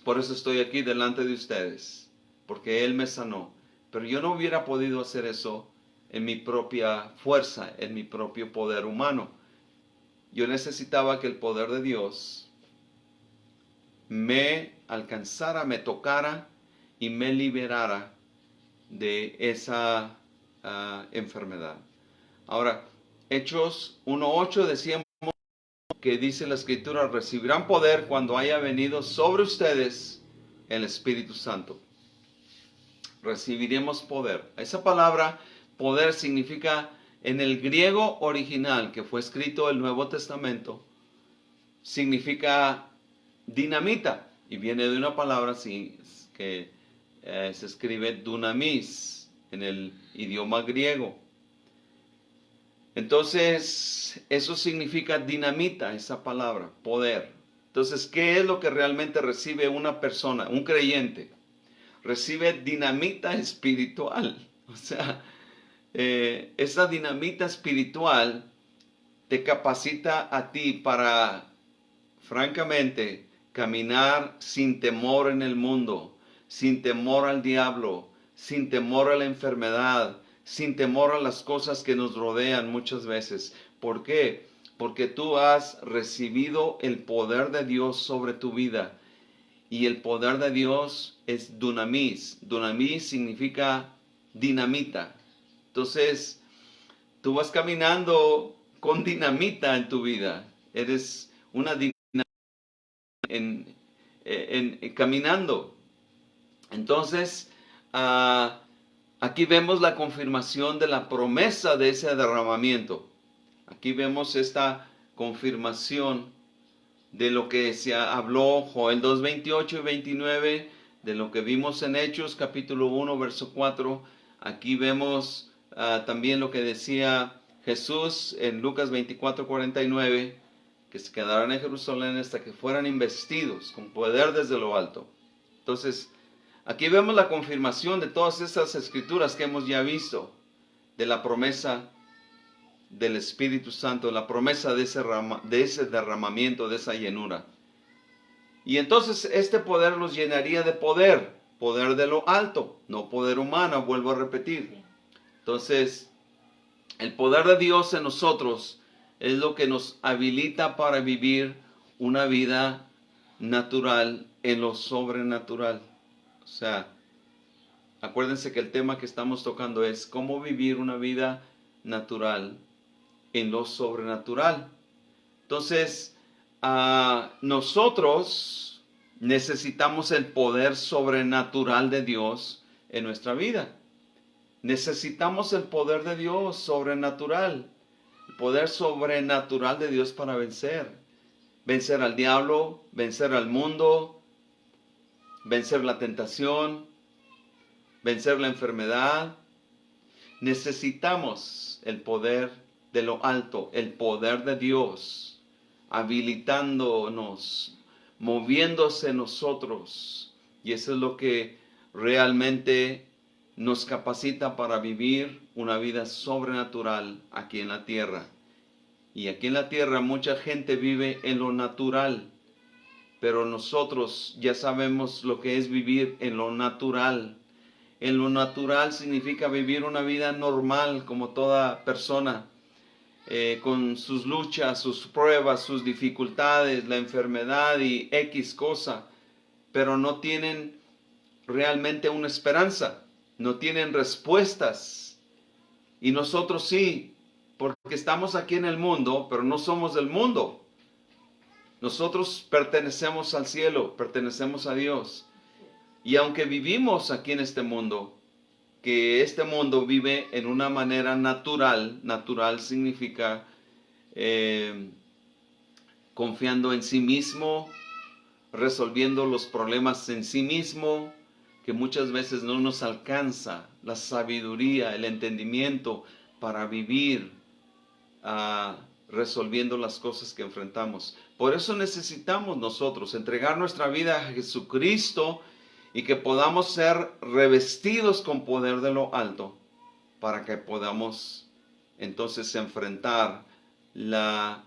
Por eso estoy aquí delante de ustedes, porque Él me sanó. Pero yo no hubiera podido hacer eso en mi propia fuerza, en mi propio poder humano. Yo necesitaba que el poder de Dios me alcanzara, me tocara y me liberara de esa enfermedad. Ahora, Hechos 1:8 decíamos que dice la Escritura, recibirán poder cuando haya venido sobre ustedes el Espíritu Santo. Recibiremos poder. Esa palabra poder significa, en el griego original que fue escrito el Nuevo Testamento, significa dinamita, y viene de una palabra así que se escribe dunamis en el idioma griego. Entonces, eso significa dinamita, esa palabra, poder. Entonces, ¿qué es lo que realmente recibe una persona, un creyente? Recibe dinamita espiritual. O sea, esa dinamita espiritual te capacita a ti para, francamente, caminar sin temor en el mundo, sin temor al diablo, sin temor a la enfermedad, sin temor a las cosas que nos rodean muchas veces. ¿Por qué? Porque tú has recibido el poder de Dios sobre tu vida. Y el poder de Dios es dunamis. Dunamis significa dinamita. Entonces, tú vas caminando con dinamita en tu vida. Eres una dinamita caminando. Entonces, aquí vemos la confirmación de la promesa de ese derramamiento. Aquí vemos esta confirmación de lo que se habló Joel 2, 28 y 29, de lo que vimos en Hechos capítulo 1, verso 4. Aquí vemos también lo que decía Jesús en Lucas 24, 49, que se quedaran en Jerusalén hasta que fueran investidos con poder desde lo alto. Entonces, aquí vemos la confirmación de todas esas escrituras que hemos ya visto, de la promesa del Espíritu Santo, la promesa de ese derramamiento, de esa llenura. Y entonces este poder los llenaría de poder de lo alto, no poder humano, vuelvo a repetir. Entonces, el poder de Dios en nosotros es lo que nos habilita para vivir una vida natural en lo sobrenatural. O sea, acuérdense que el tema que estamos tocando es cómo vivir una vida natural en lo sobrenatural. Entonces, nosotros necesitamos el poder sobrenatural de Dios en nuestra vida. Necesitamos el poder de Dios sobrenatural. El poder sobrenatural de Dios para vencer. Vencer al diablo, vencer al mundo, vencer la tentación, vencer la enfermedad. Necesitamos el poder de lo alto, el poder de Dios, habilitándonos, moviéndose en nosotros. Y eso es lo que realmente nos capacita para vivir una vida sobrenatural aquí en la tierra. Y aquí en la tierra mucha gente vive en lo natural, pero nosotros ya sabemos lo que es vivir en lo natural. En lo natural significa vivir una vida normal como toda persona, con sus luchas, sus pruebas, sus dificultades, la enfermedad y X cosa, pero no tienen realmente una esperanza, no tienen respuestas. Y nosotros sí, porque estamos aquí en el mundo, pero no somos del mundo. Nosotros pertenecemos al cielo, pertenecemos a Dios. Y aunque vivimos aquí en este mundo, que este mundo vive en una manera natural, natural significa confiando en sí mismo, resolviendo los problemas en sí mismo, que muchas veces no nos alcanza la sabiduría, el entendimiento para vivir resolviendo las cosas que enfrentamos. Por eso necesitamos nosotros entregar nuestra vida a Jesucristo y que podamos ser revestidos con poder de lo alto para que podamos entonces enfrentar la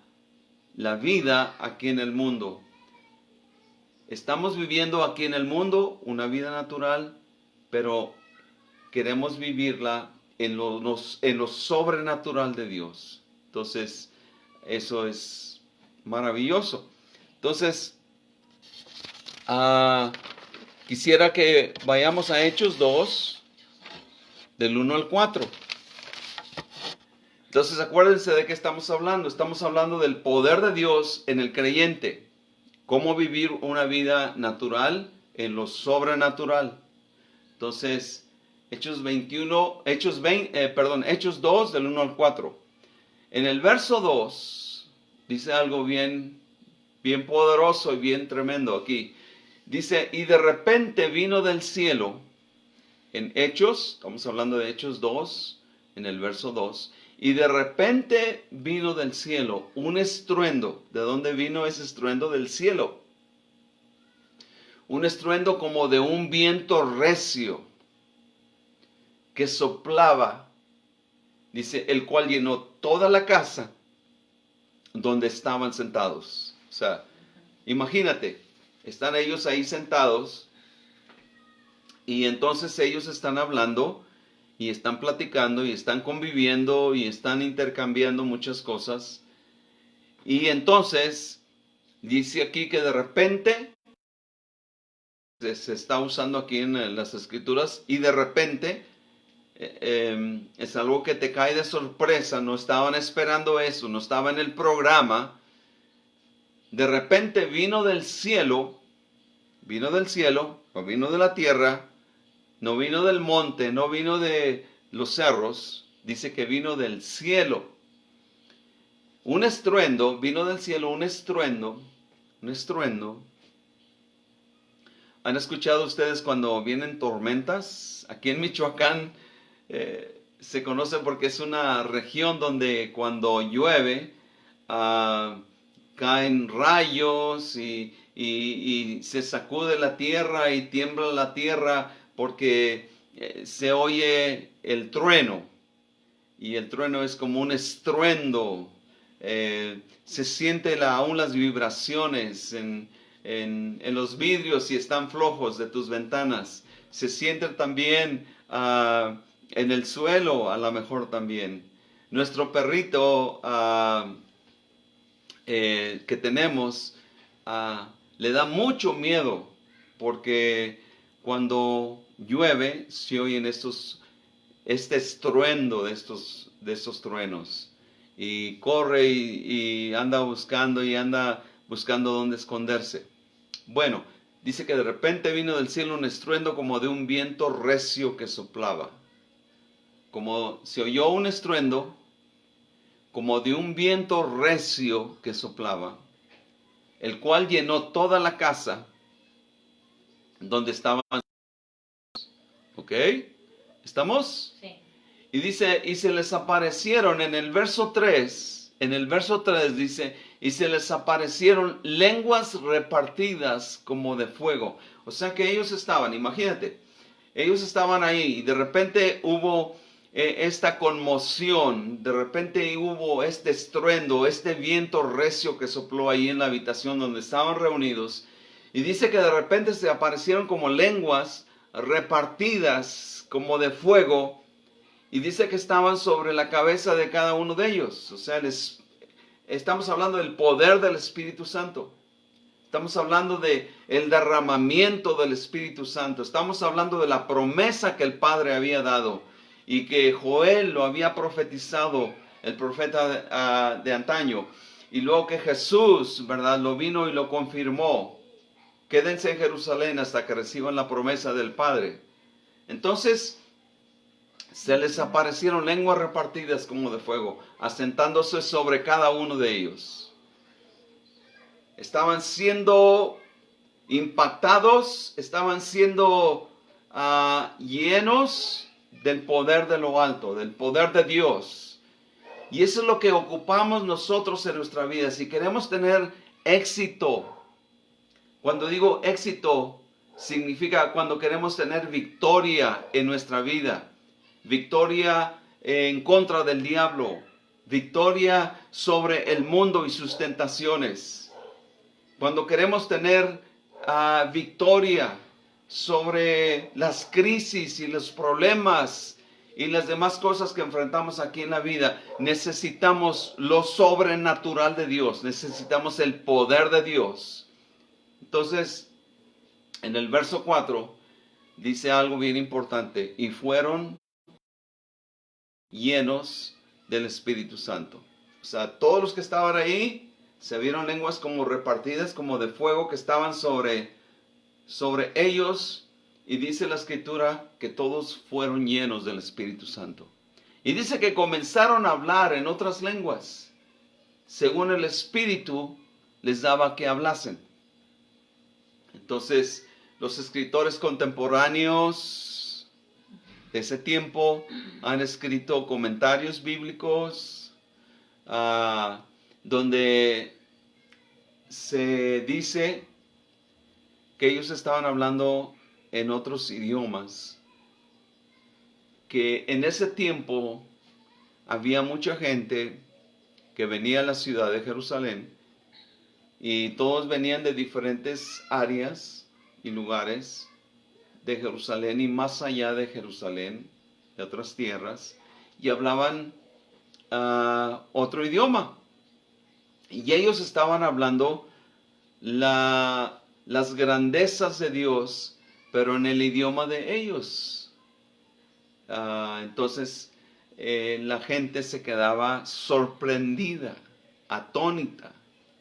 vida aquí en el mundo. Estamos viviendo aquí en el mundo una vida natural, pero queremos vivirla en lo sobrenatural de Dios. Entonces, eso es maravilloso. Entonces, quisiera que vayamos a Hechos 2, del 1 al 4. Entonces, acuérdense de qué estamos hablando. Estamos hablando del poder de Dios en el creyente. Cómo vivir una vida natural en lo sobrenatural. Entonces, Hechos 2, del 1 al 4. En el verso 2, dice algo bien poderoso y bien tremendo aquí. Dice, y de repente vino del cielo, en Hechos, estamos hablando de Hechos 2, en el verso 2, y de repente vino del cielo un estruendo. ¿De dónde vino ese estruendo? Del cielo. Un estruendo como de un viento recio que soplaba Dice, el cual llenó toda la casa donde estaban sentados. O sea, imagínate, están ellos ahí sentados y entonces ellos están hablando y están platicando y están conviviendo y están intercambiando muchas cosas. Y entonces dice aquí que de repente se está usando aquí en las escrituras y de repente es algo que te cae de sorpresa, no estaban esperando eso, no estaba en el programa. De repente vino del cielo, no vino de la tierra, no vino del monte, no vino de los cerros, dice que vino del cielo. Un estruendo, vino del cielo un estruendo. ¿Han escuchado ustedes cuando vienen tormentas? Aquí en Michoacán se conoce porque es una región donde cuando llueve caen rayos y se sacude la tierra y tiembla la tierra porque se oye el trueno. Y el trueno es como un estruendo. Se siente aún las vibraciones en los vidrios si están flojos de tus ventanas. Se siente también en el suelo, a lo mejor también. Nuestro perrito que tenemos le da mucho miedo porque cuando llueve se oyen este estruendo de estos truenos. Y corre y anda buscando dónde esconderse. Bueno, dice que de repente vino del cielo un estruendo como de un viento recio que soplaba. Como se oyó un estruendo como de un viento recio que soplaba, el cual llenó toda la casa donde estaban. ¿Ok? ¿Estamos? Sí. Y dice, y se les aparecieron en el verso 3 dice, y se les aparecieron lenguas repartidas como de fuego. O sea que ellos estaban, imagínate, ellos estaban ahí y de repente hubo esta conmoción, de repente hubo este estruendo, este viento recio que sopló ahí en la habitación donde estaban reunidos. Y dice que de repente se aparecieron como lenguas repartidas como de fuego. Y dice que estaban sobre la cabeza de cada uno de ellos. O sea, estamos hablando del poder del Espíritu Santo. Estamos hablando del derramamiento del Espíritu Santo. Estamos hablando de la promesa que el Padre había dado. Y que Joel lo había profetizado, el profeta de antaño. Y luego que Jesús, ¿verdad?, lo vino y lo confirmó. Quédense en Jerusalén hasta que reciban la promesa del Padre. Entonces se les aparecieron lenguas repartidas como de fuego, asentándose sobre cada uno de ellos. Estaban siendo impactados, estaban siendo llenos del poder de lo alto, del poder de Dios. Y eso es lo que ocupamos nosotros en nuestra vida. Si queremos tener éxito, cuando digo éxito, significa cuando queremos tener victoria en nuestra vida. Victoria en contra del diablo, victoria sobre el mundo y sus tentaciones. Cuando queremos tener victoria sobre las crisis y los problemas y las demás cosas que enfrentamos aquí en la vida, necesitamos lo sobrenatural de Dios, necesitamos el poder de Dios. Entonces, en el verso 4 dice algo bien importante: y fueron llenos del Espíritu Santo. O sea, todos los que estaban ahí se vieron lenguas como repartidas, como de fuego, que estaban sobre ellos. Y dice la Escritura que todos fueron llenos del Espíritu Santo. Y dice que comenzaron a hablar en otras lenguas, según el Espíritu les daba que hablasen. Entonces, los escritores contemporáneos de ese tiempo han escrito comentarios bíblicos donde se dice que ellos estaban hablando en otros idiomas, que en ese tiempo había mucha gente que venía a la ciudad de Jerusalén y todos venían de diferentes áreas y lugares de Jerusalén y más allá de Jerusalén, de otras tierras, y hablaban otro idioma. Y ellos estaban hablando las grandezas de Dios, pero en el idioma de ellos. Entonces la gente se quedaba sorprendida, atónita,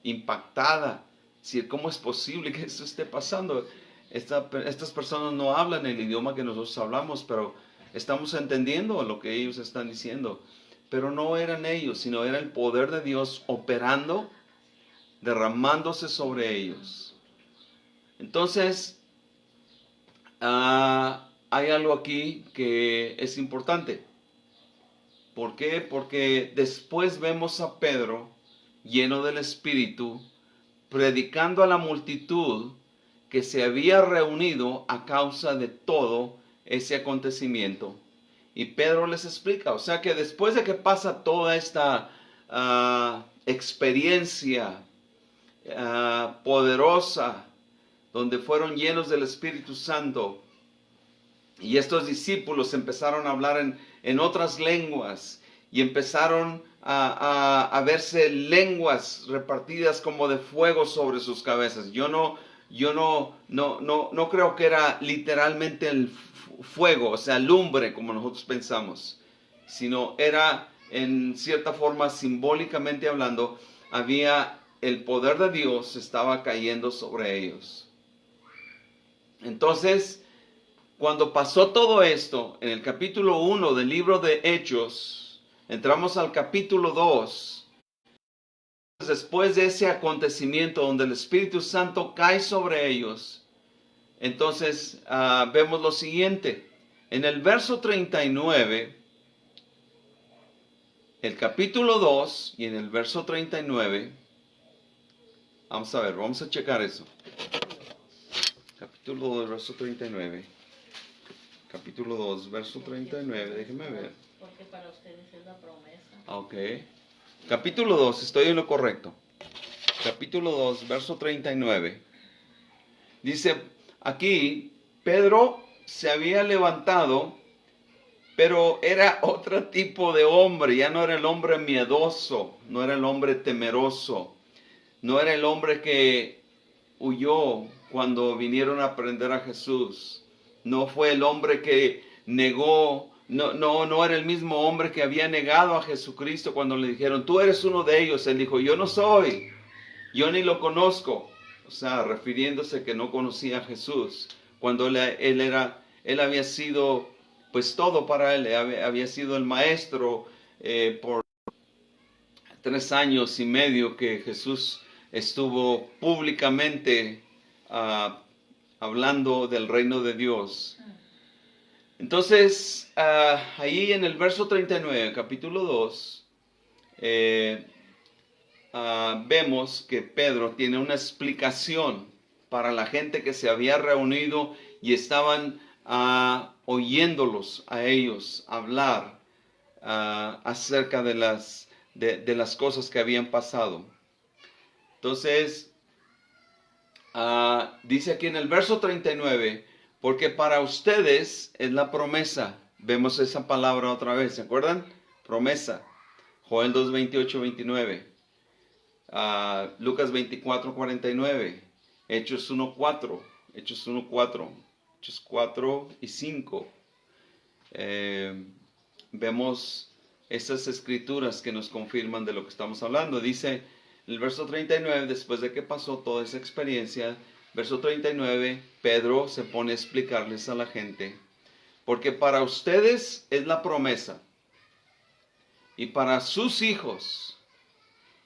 impactada. Es decir, ¿cómo es posible que esto esté pasando? Estas personas no hablan el idioma que nosotros hablamos, pero estamos entendiendo lo que ellos están diciendo. Pero no eran ellos, sino era el poder de Dios operando, derramándose sobre ellos. Entonces, hay algo aquí que es importante. ¿Por qué? Porque después vemos a Pedro lleno del Espíritu, predicando a la multitud que se había reunido a causa de todo ese acontecimiento. Y Pedro les explica, o sea que después de que pasa toda esta experiencia poderosa, donde fueron llenos del Espíritu Santo, y estos discípulos empezaron a hablar en otras lenguas, y empezaron a verse lenguas repartidas como de fuego sobre sus cabezas. Yo no creo que era literalmente el fuego, o sea, lumbre como nosotros pensamos, sino era en cierta forma, simbólicamente hablando, había el poder de Dios estaba cayendo sobre ellos. Entonces, cuando pasó todo esto, en el capítulo 1 del libro de Hechos, entramos al capítulo 2. Después de ese acontecimiento donde el Espíritu Santo cae sobre ellos, entonces vemos lo siguiente. En el verso 39, el capítulo 2 y en el verso 39, vamos a ver, vamos a checar eso. Capítulo 2, verso 39. Capítulo 2, verso 39, déjenme ver. Porque para ustedes es la promesa. Ok. Capítulo 2, estoy en lo correcto. Capítulo 2, verso 39. Dice, aquí, Pedro se había levantado, pero era otro tipo de hombre. Ya no era el hombre miedoso, no era el hombre temeroso, no era el hombre que huyó cuando vinieron a prender a Jesús. No fue el hombre que negó, no era el mismo hombre que había negado a Jesucristo cuando le dijeron, tú eres uno de ellos. Él dijo, yo no soy, yo ni lo conozco. O sea, refiriéndose que no conocía a Jesús. Cuando él había sido, pues todo para él, había sido el maestro por 3 años y medio que Jesús estuvo públicamente hablando del reino de Dios. Entonces, ahí en el verso 39, capítulo 2, vemos que Pedro tiene una explicación para la gente que se había reunido y estaban oyéndolos a ellos hablar acerca de las cosas que habían pasado. Entonces, dice aquí en el verso 39, porque para ustedes es la promesa. Vemos esa palabra otra vez, ¿se acuerdan? Promesa. Joel 2, 28, 29. Lucas 24, 49. Hechos 1, 4. Hechos 1, 4. Hechos 4 y 5. Vemos esas escrituras que nos confirman de lo que estamos hablando. Dice el verso 39, después de que pasó toda esa experiencia, verso 39, Pedro se pone a explicarles a la gente, porque para ustedes es la promesa, y para sus hijos,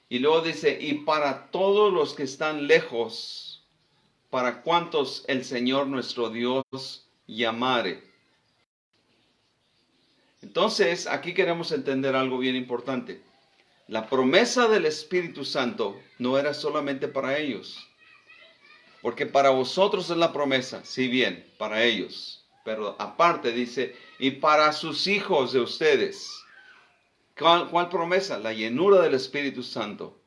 y luego dice, y para todos los que están lejos, para cuantos el Señor nuestro Dios llamare. Entonces, aquí queremos entender algo bien importante. La promesa del Espíritu Santo no era solamente para ellos, porque para vosotros es la promesa, sí bien, para ellos, pero aparte dice, y para sus hijos de ustedes. ¿Cuál promesa? La llenura del Espíritu Santo.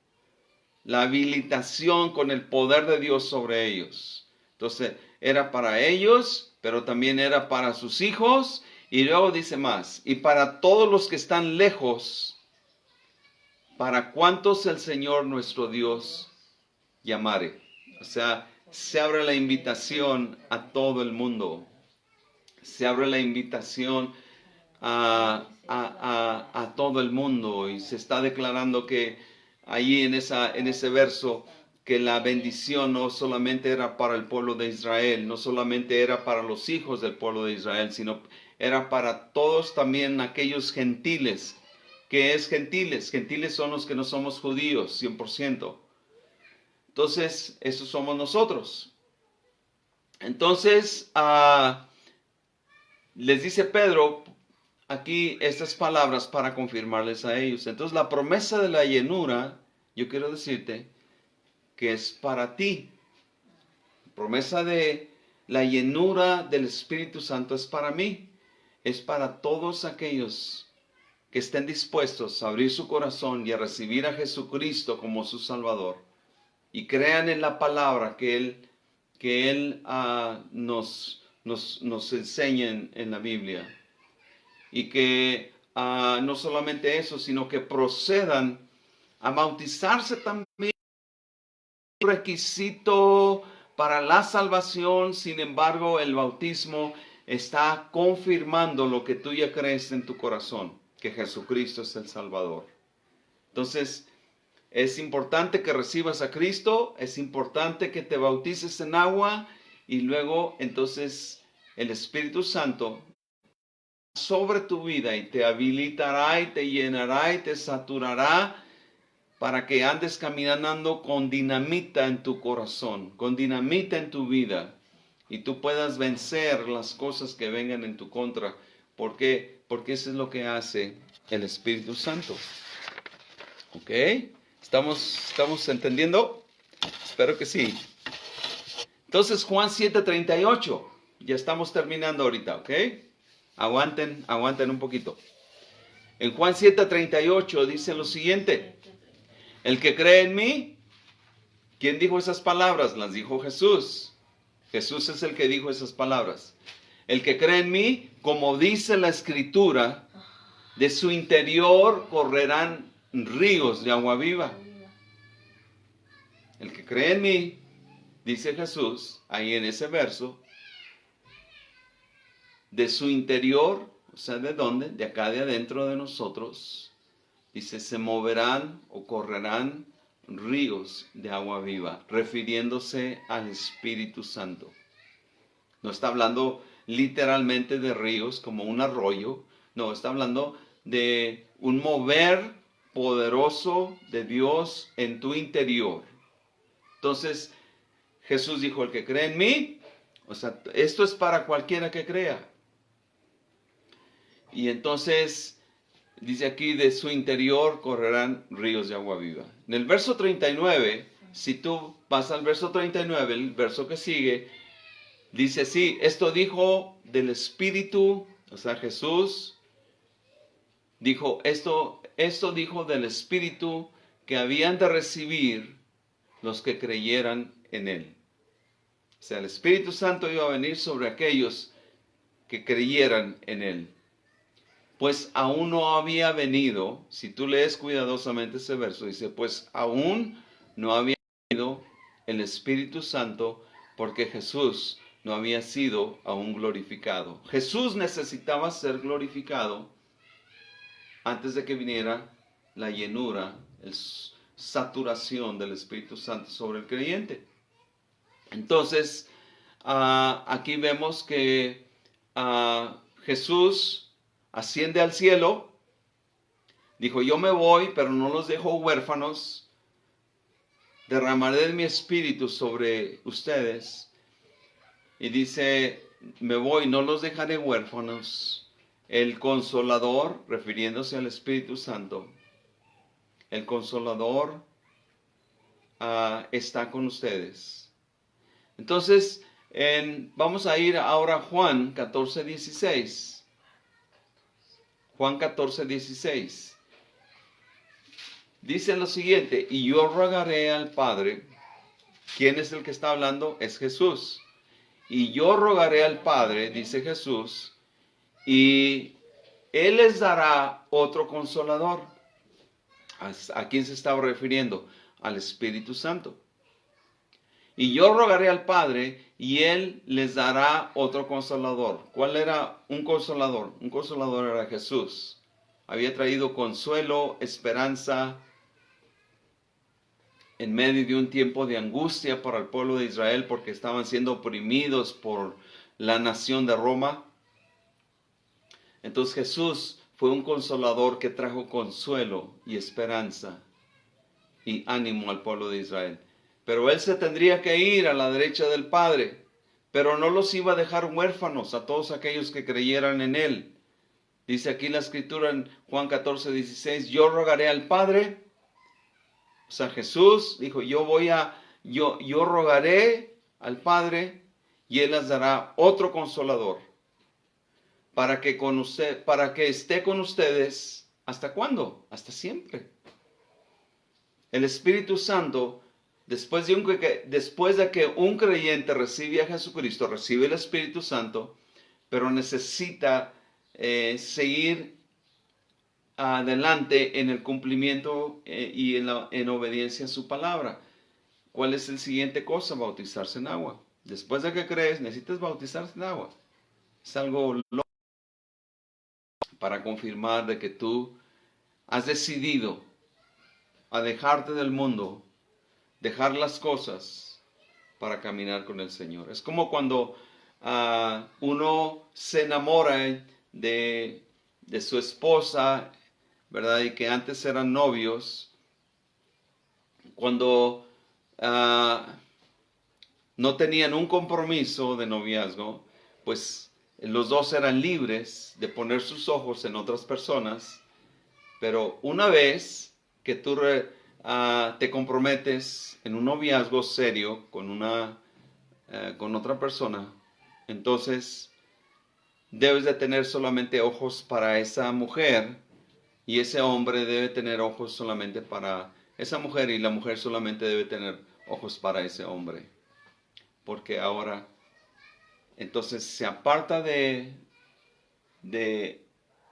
La habilitación con el poder de Dios sobre ellos. Entonces, era para ellos, pero también era para sus hijos. Y luego dice más, y para todos los que están lejos, para cuantos el Señor nuestro Dios llamare. O sea, se abre la invitación a todo el mundo. Se abre la invitación a todo el mundo. Y se está declarando que allí en ese verso, que la bendición no solamente era para el pueblo de Israel, no solamente era para los hijos del pueblo de Israel, sino era para todos también aquellos gentiles. ¿Qué es gentiles? Gentiles son los que no somos judíos, 100%. Entonces, esos somos nosotros. Entonces, les dice Pedro aquí estas palabras para confirmarles a ellos. Entonces, la promesa de la llenura, yo quiero decirte que es para ti. La promesa de la llenura del Espíritu Santo es para mí. Es para todos aquellos que estén dispuestos a abrir su corazón y a recibir a Jesucristo como su Salvador. Y crean en la palabra que Él nos enseña en la Biblia. Y que no solamente eso, sino que procedan a bautizarse también. Un requisito para la salvación, sin embargo, el bautismo está confirmando lo que tú ya crees en tu corazón, que Jesucristo es el Salvador. Entonces, es importante que recibas a Cristo, es importante que te bautices en agua y luego entonces el Espíritu Santo sobre tu vida y te habilitará y te llenará y te saturará para que andes caminando con dinamita en tu corazón, con dinamita en tu vida y tú puedas vencer las cosas que vengan en tu contra. ¿Por qué? Porque eso es lo que hace el Espíritu Santo. ¿Ok? ¿Estamos entendiendo? Espero que sí. Entonces Juan 7:38. Ya estamos terminando ahorita, ¿ok? Aguanten un poquito. En Juan 7:38 dice lo siguiente. El que cree en mí, ¿quién dijo esas palabras? Las dijo Jesús. Jesús es el que dijo esas palabras. El que cree en mí, como dice la Escritura, de su interior correrán ríos de agua viva. El que cree en mí, dice Jesús, ahí en ese verso, de su interior, o sea, ¿de dónde? De acá de adentro de nosotros, dice, se moverán o correrán ríos de agua viva, refiriéndose al Espíritu Santo. No está hablando literalmente de ríos como un arroyo, no, está hablando de un mover poderoso de Dios en tu interior. Entonces, Jesús dijo, el que cree en mí, o sea, esto es para cualquiera que crea. Y entonces, dice aquí, de su interior correrán ríos de agua viva. En el verso 39, si tú vas al verso 39, el verso que sigue, dice así, esto dijo del Espíritu, o sea, Jesús dijo, esto dijo del Espíritu que habían de recibir los que creyeran en Él. O sea, el Espíritu Santo iba a venir sobre aquellos que creyeran en Él. Pues aún no había venido, si tú lees cuidadosamente ese verso, dice, pues aún no había venido el Espíritu Santo porque Jesús no había sido aún glorificado. Jesús necesitaba ser glorificado antes de que viniera la llenura, la saturación del Espíritu Santo sobre el creyente. Entonces, aquí vemos que Jesús asciende al cielo, dijo, yo me voy, pero no los dejo huérfanos, derramaré de mi espíritu sobre ustedes. Y dice, me voy, no los dejaré huérfanos. El Consolador, refiriéndose al Espíritu Santo, el Consolador está con ustedes. Entonces, vamos a ir ahora a Juan 14:16. Juan 14:16. dice lo siguiente, y yo rogaré al Padre. ¿Quién es el que está hablando? Es Jesús. Y yo rogaré al Padre, dice Jesús, y Él les dará otro consolador. ¿A quién se estaba refiriendo? Al Espíritu Santo. Y yo rogaré al Padre, y Él les dará otro consolador. ¿Cuál era un consolador? Un consolador era Jesús. Había traído consuelo, esperanza, en medio de un tiempo de angustia para el pueblo de Israel porque estaban siendo oprimidos por la nación de Roma. Entonces Jesús fue un consolador que trajo consuelo y esperanza y ánimo al pueblo de Israel. Pero Él se tendría que ir a la derecha del Padre, pero no los iba a dejar huérfanos a todos aquellos que creyeran en Él. Dice aquí la Escritura en Juan 14:16, yo rogaré al Padre. O sea, Jesús dijo, yo rogaré al Padre y Él les dará otro consolador para que esté con ustedes. ¿Hasta cuándo? Hasta siempre. El Espíritu Santo, después de que un creyente recibe a Jesucristo, recibe el Espíritu Santo, pero necesita seguir adelante en el cumplimiento y en obediencia a su palabra. ¿Cuál es el siguiente cosa? Bautizarse en agua. Después de que crees, necesitas bautizarse en agua. Es algo lógico para confirmar de que tú has decidido a dejarte del mundo, dejar las cosas para caminar con el Señor. Es como cuando uno se enamora de su esposa, ¿verdad? Y que antes eran novios, cuando no tenían un compromiso de noviazgo, pues los dos eran libres de poner sus ojos en otras personas, pero una vez que tú te comprometes en un noviazgo serio con otra persona, entonces debes de tener solamente ojos para esa mujer, y ese hombre debe tener ojos solamente para esa mujer, y la mujer solamente debe tener ojos para ese hombre. Porque ahora, entonces se aparta de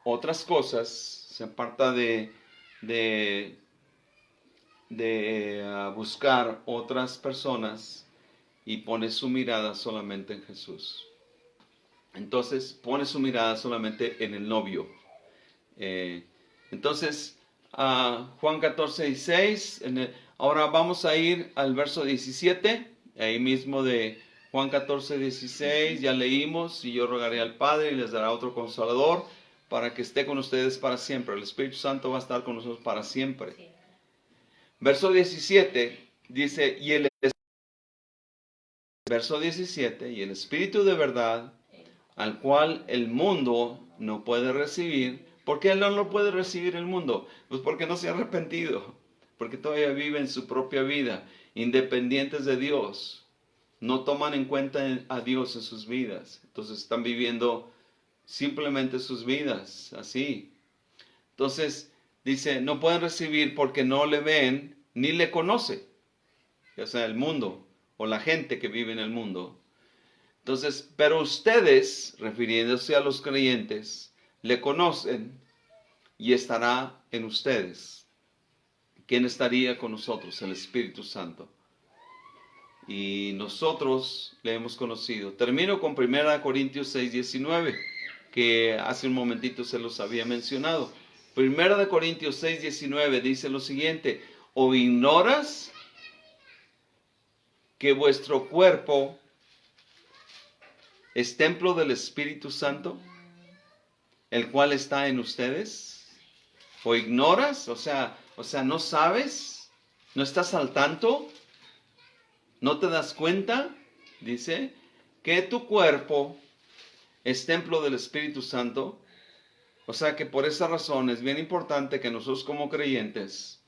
otras cosas, se aparta de buscar otras personas y pone su mirada solamente en Jesús. Entonces pone su mirada solamente en el novio. Entonces, Juan 14:16, ahora vamos a ir al verso 17, ahí mismo de Juan 14:16, ya leímos, y yo rogaré al Padre y les dará otro consolador para que esté con ustedes para siempre. El Espíritu Santo va a estar con nosotros para siempre. Sí. Verso 17 dice, verso 17, y el Espíritu de verdad, al cual el mundo no puede recibir. ¿Por qué no lo puede recibir el mundo? Pues porque no se ha arrepentido, porque todavía viven su propia vida, independientes de Dios. No toman en cuenta a Dios en sus vidas. Entonces están viviendo simplemente sus vidas así. Entonces dice, no pueden recibir porque no le ven ni le conoce. O sea, el mundo o la gente que vive en el mundo. Entonces, pero ustedes, refiriéndose a los creyentes, le conocen y estará en ustedes. ¿Quién estaría con nosotros? El Espíritu Santo. Y nosotros le hemos conocido. Termino con 1 Corintios 6:19, que hace un momentito se los había mencionado. 1 Corintios 6:19 dice lo siguiente: ¿o ignoras que vuestro cuerpo es templo del Espíritu Santo, el cual está en ustedes? ¿O ignoras? O sea, ¿no sabes? ¿No estás al tanto? ¿No te das cuenta? Dice que tu cuerpo es templo del Espíritu Santo. O sea que por esa razón es bien importante que nosotros como creyentes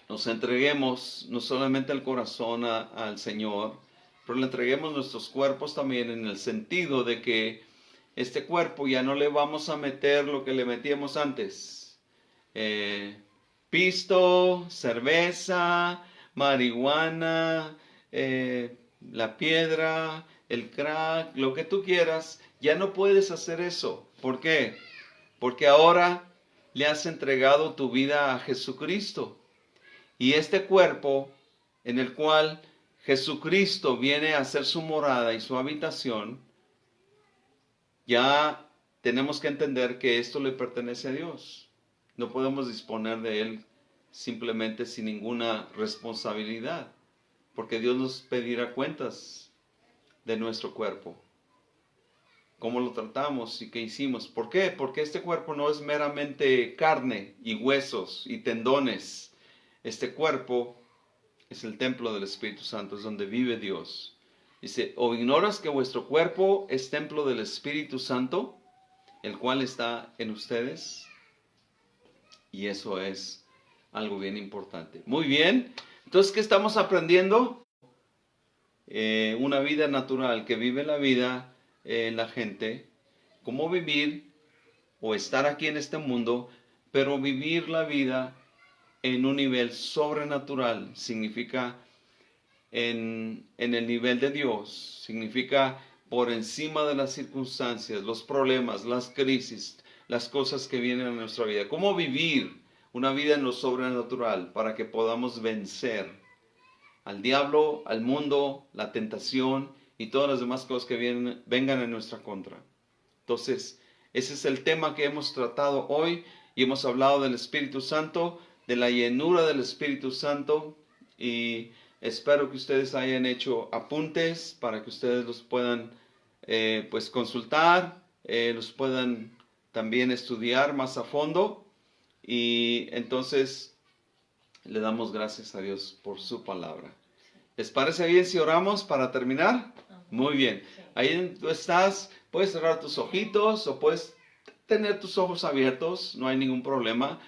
nos entreguemos no solamente el corazón al Señor, pero le entreguemos nuestros cuerpos también, en el sentido de que este cuerpo ya no le vamos a meter lo que le metíamos antes. pisto, cerveza, marihuana, la piedra, el crack, lo que tú quieras, ya no puedes hacer eso. ¿Por qué? Porque ahora le has entregado tu vida a Jesucristo. Y este cuerpo en el cual Jesucristo viene a hacer su morada y su habitación, ya tenemos que entender que esto le pertenece a Dios. No podemos disponer de él simplemente sin ninguna responsabilidad, porque Dios nos pedirá cuentas de nuestro cuerpo. ¿Cómo lo tratamos y qué hicimos? ¿Por qué? Porque este cuerpo no es meramente carne y huesos y tendones. Este cuerpo es el templo del Espíritu Santo, es donde vive Dios. Dice, ¿o ignoras que vuestro cuerpo es templo del Espíritu Santo, el cual está en ustedes? Y eso es algo bien importante. Muy bien. Entonces, ¿qué estamos aprendiendo? Una vida natural, que vive la vida la gente. Cómo vivir o estar aquí en este mundo, pero vivir la vida en un nivel sobrenatural. Significa en el nivel de Dios. Significa por encima de las circunstancias, los problemas, las crisis, las cosas que vienen a nuestra vida. Cómo vivir una vida en lo sobrenatural para que podamos vencer al diablo, al mundo, la tentación y todas las demás cosas que vengan en nuestra contra. Entonces, ese es el tema que hemos tratado hoy y hemos hablado del Espíritu Santo, de la llenura del Espíritu Santo, y espero que ustedes hayan hecho apuntes para que ustedes los puedan pues consultar, los puedan también estudiar más a fondo, y entonces le damos gracias a Dios por su palabra. ¿Les parece bien si oramos para terminar? Muy bien. Ahí tú estás, puedes cerrar tus ojitos o puedes tener tus ojos abiertos, no hay ningún problema.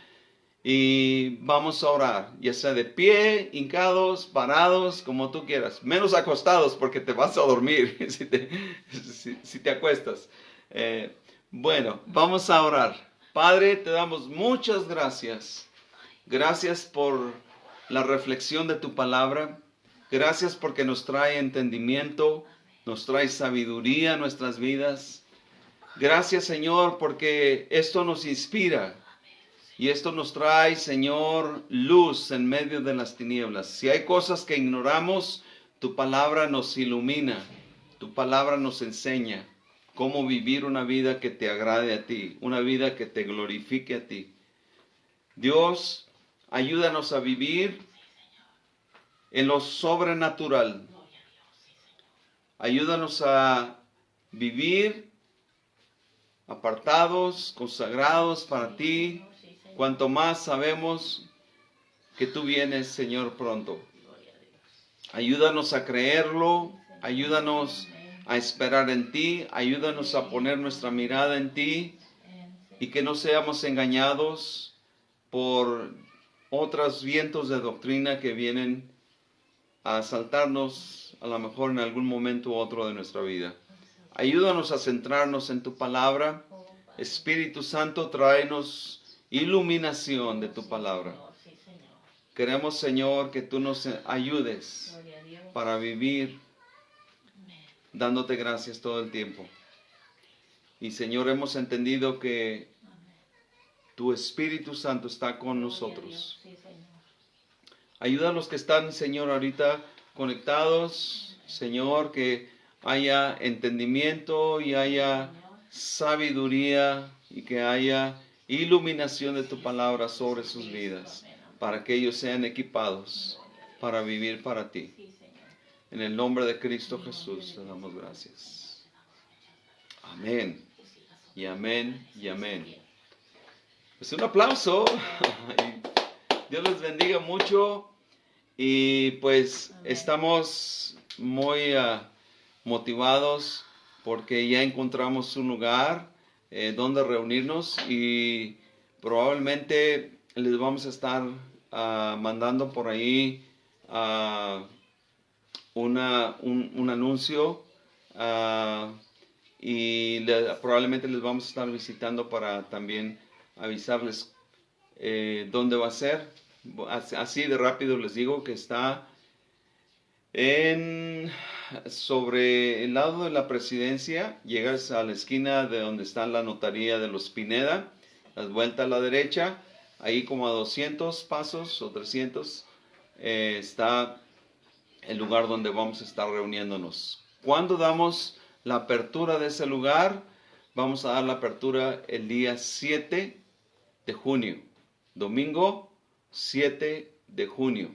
Y vamos a orar, ya sea de pie, hincados, parados, como tú quieras. Menos acostados porque te vas a dormir si te acuestas. Bueno, vamos a orar. Padre, te damos muchas gracias. Gracias por la reflexión de tu palabra. Gracias porque nos trae entendimiento, nos trae sabiduría a nuestras vidas. Gracias, Señor, porque esto nos inspira. Y esto nos trae, Señor, luz en medio de las tinieblas. Si hay cosas que ignoramos, tu palabra nos ilumina. Tu palabra nos enseña cómo vivir una vida que te agrade a ti, una vida que te glorifique a ti. Dios, ayúdanos a vivir en lo sobrenatural. Ayúdanos a vivir apartados, consagrados para ti. Cuanto más sabemos que tú vienes, Señor, pronto. Ayúdanos a creerlo, ayúdanos a esperar en ti, ayúdanos a poner nuestra mirada en ti y que no seamos engañados por otros vientos de doctrina que vienen a asaltarnos a lo mejor en algún momento u otro de nuestra vida. Ayúdanos a centrarnos en tu palabra. Espíritu Santo, tráenos iluminación de tu palabra. Queremos, Señor, que tú nos ayudes para vivir dándote gracias todo el tiempo. Y, Señor, hemos entendido que tu Espíritu Santo está con nosotros. Ayuda a los que están, Señor, ahorita conectados, Señor, que haya entendimiento y haya sabiduría y que haya iluminación de tu palabra sobre sus vidas, para que ellos sean equipados para vivir para ti. En el nombre de Cristo Jesús te damos gracias. Amén. Y amén y amén. Pues un aplauso. Dios les bendiga mucho. Y pues estamos muy motivados porque ya encontramos un lugar donde reunirnos y probablemente les vamos a estar mandando por ahí un anuncio y probablemente les vamos a estar visitando para también avisarles ¿Dónde va a ser? Así de rápido les digo que está sobre el lado de la presidencia. Llegas a la esquina de donde está la notaría de los Pineda, das vuelta a la derecha, ahí como a 200 pasos o 300 está el lugar donde vamos a estar reuniéndonos. ¿Cuándo damos la apertura de ese lugar? Vamos a dar la apertura el día 7 de junio, domingo 7 de junio.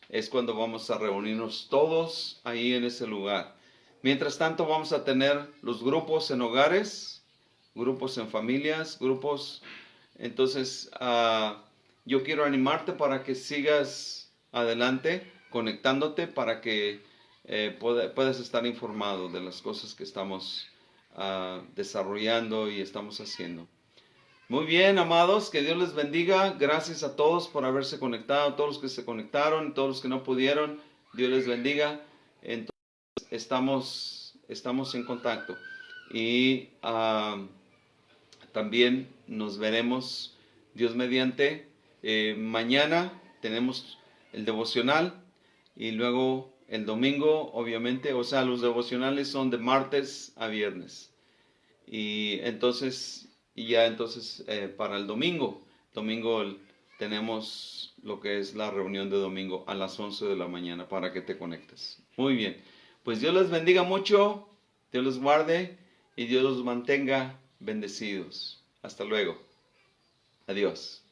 Es cuando vamos a reunirnos todos ahí en ese lugar. Mientras tanto vamos a tener los grupos en hogares, grupos en familias, grupos. Entonces yo quiero animarte para que sigas adelante, conectándote para que puedas estar informado de las cosas que estamos desarrollando y estamos haciendo. Muy bien, amados, que Dios les bendiga. Gracias a todos por haberse conectado, a todos los que se conectaron, todos los que no pudieron. Dios les bendiga. Entonces, estamos en contacto. Y también nos veremos, Dios mediante. Mañana tenemos el devocional y luego el domingo, obviamente. O sea, los devocionales son de martes a viernes. Y ya entonces para el domingo tenemos lo que es la reunión de domingo a las 11 de la mañana para que te conectes. Muy bien, pues Dios les bendiga mucho, Dios los guarde y Dios los mantenga bendecidos. Hasta luego. Adiós.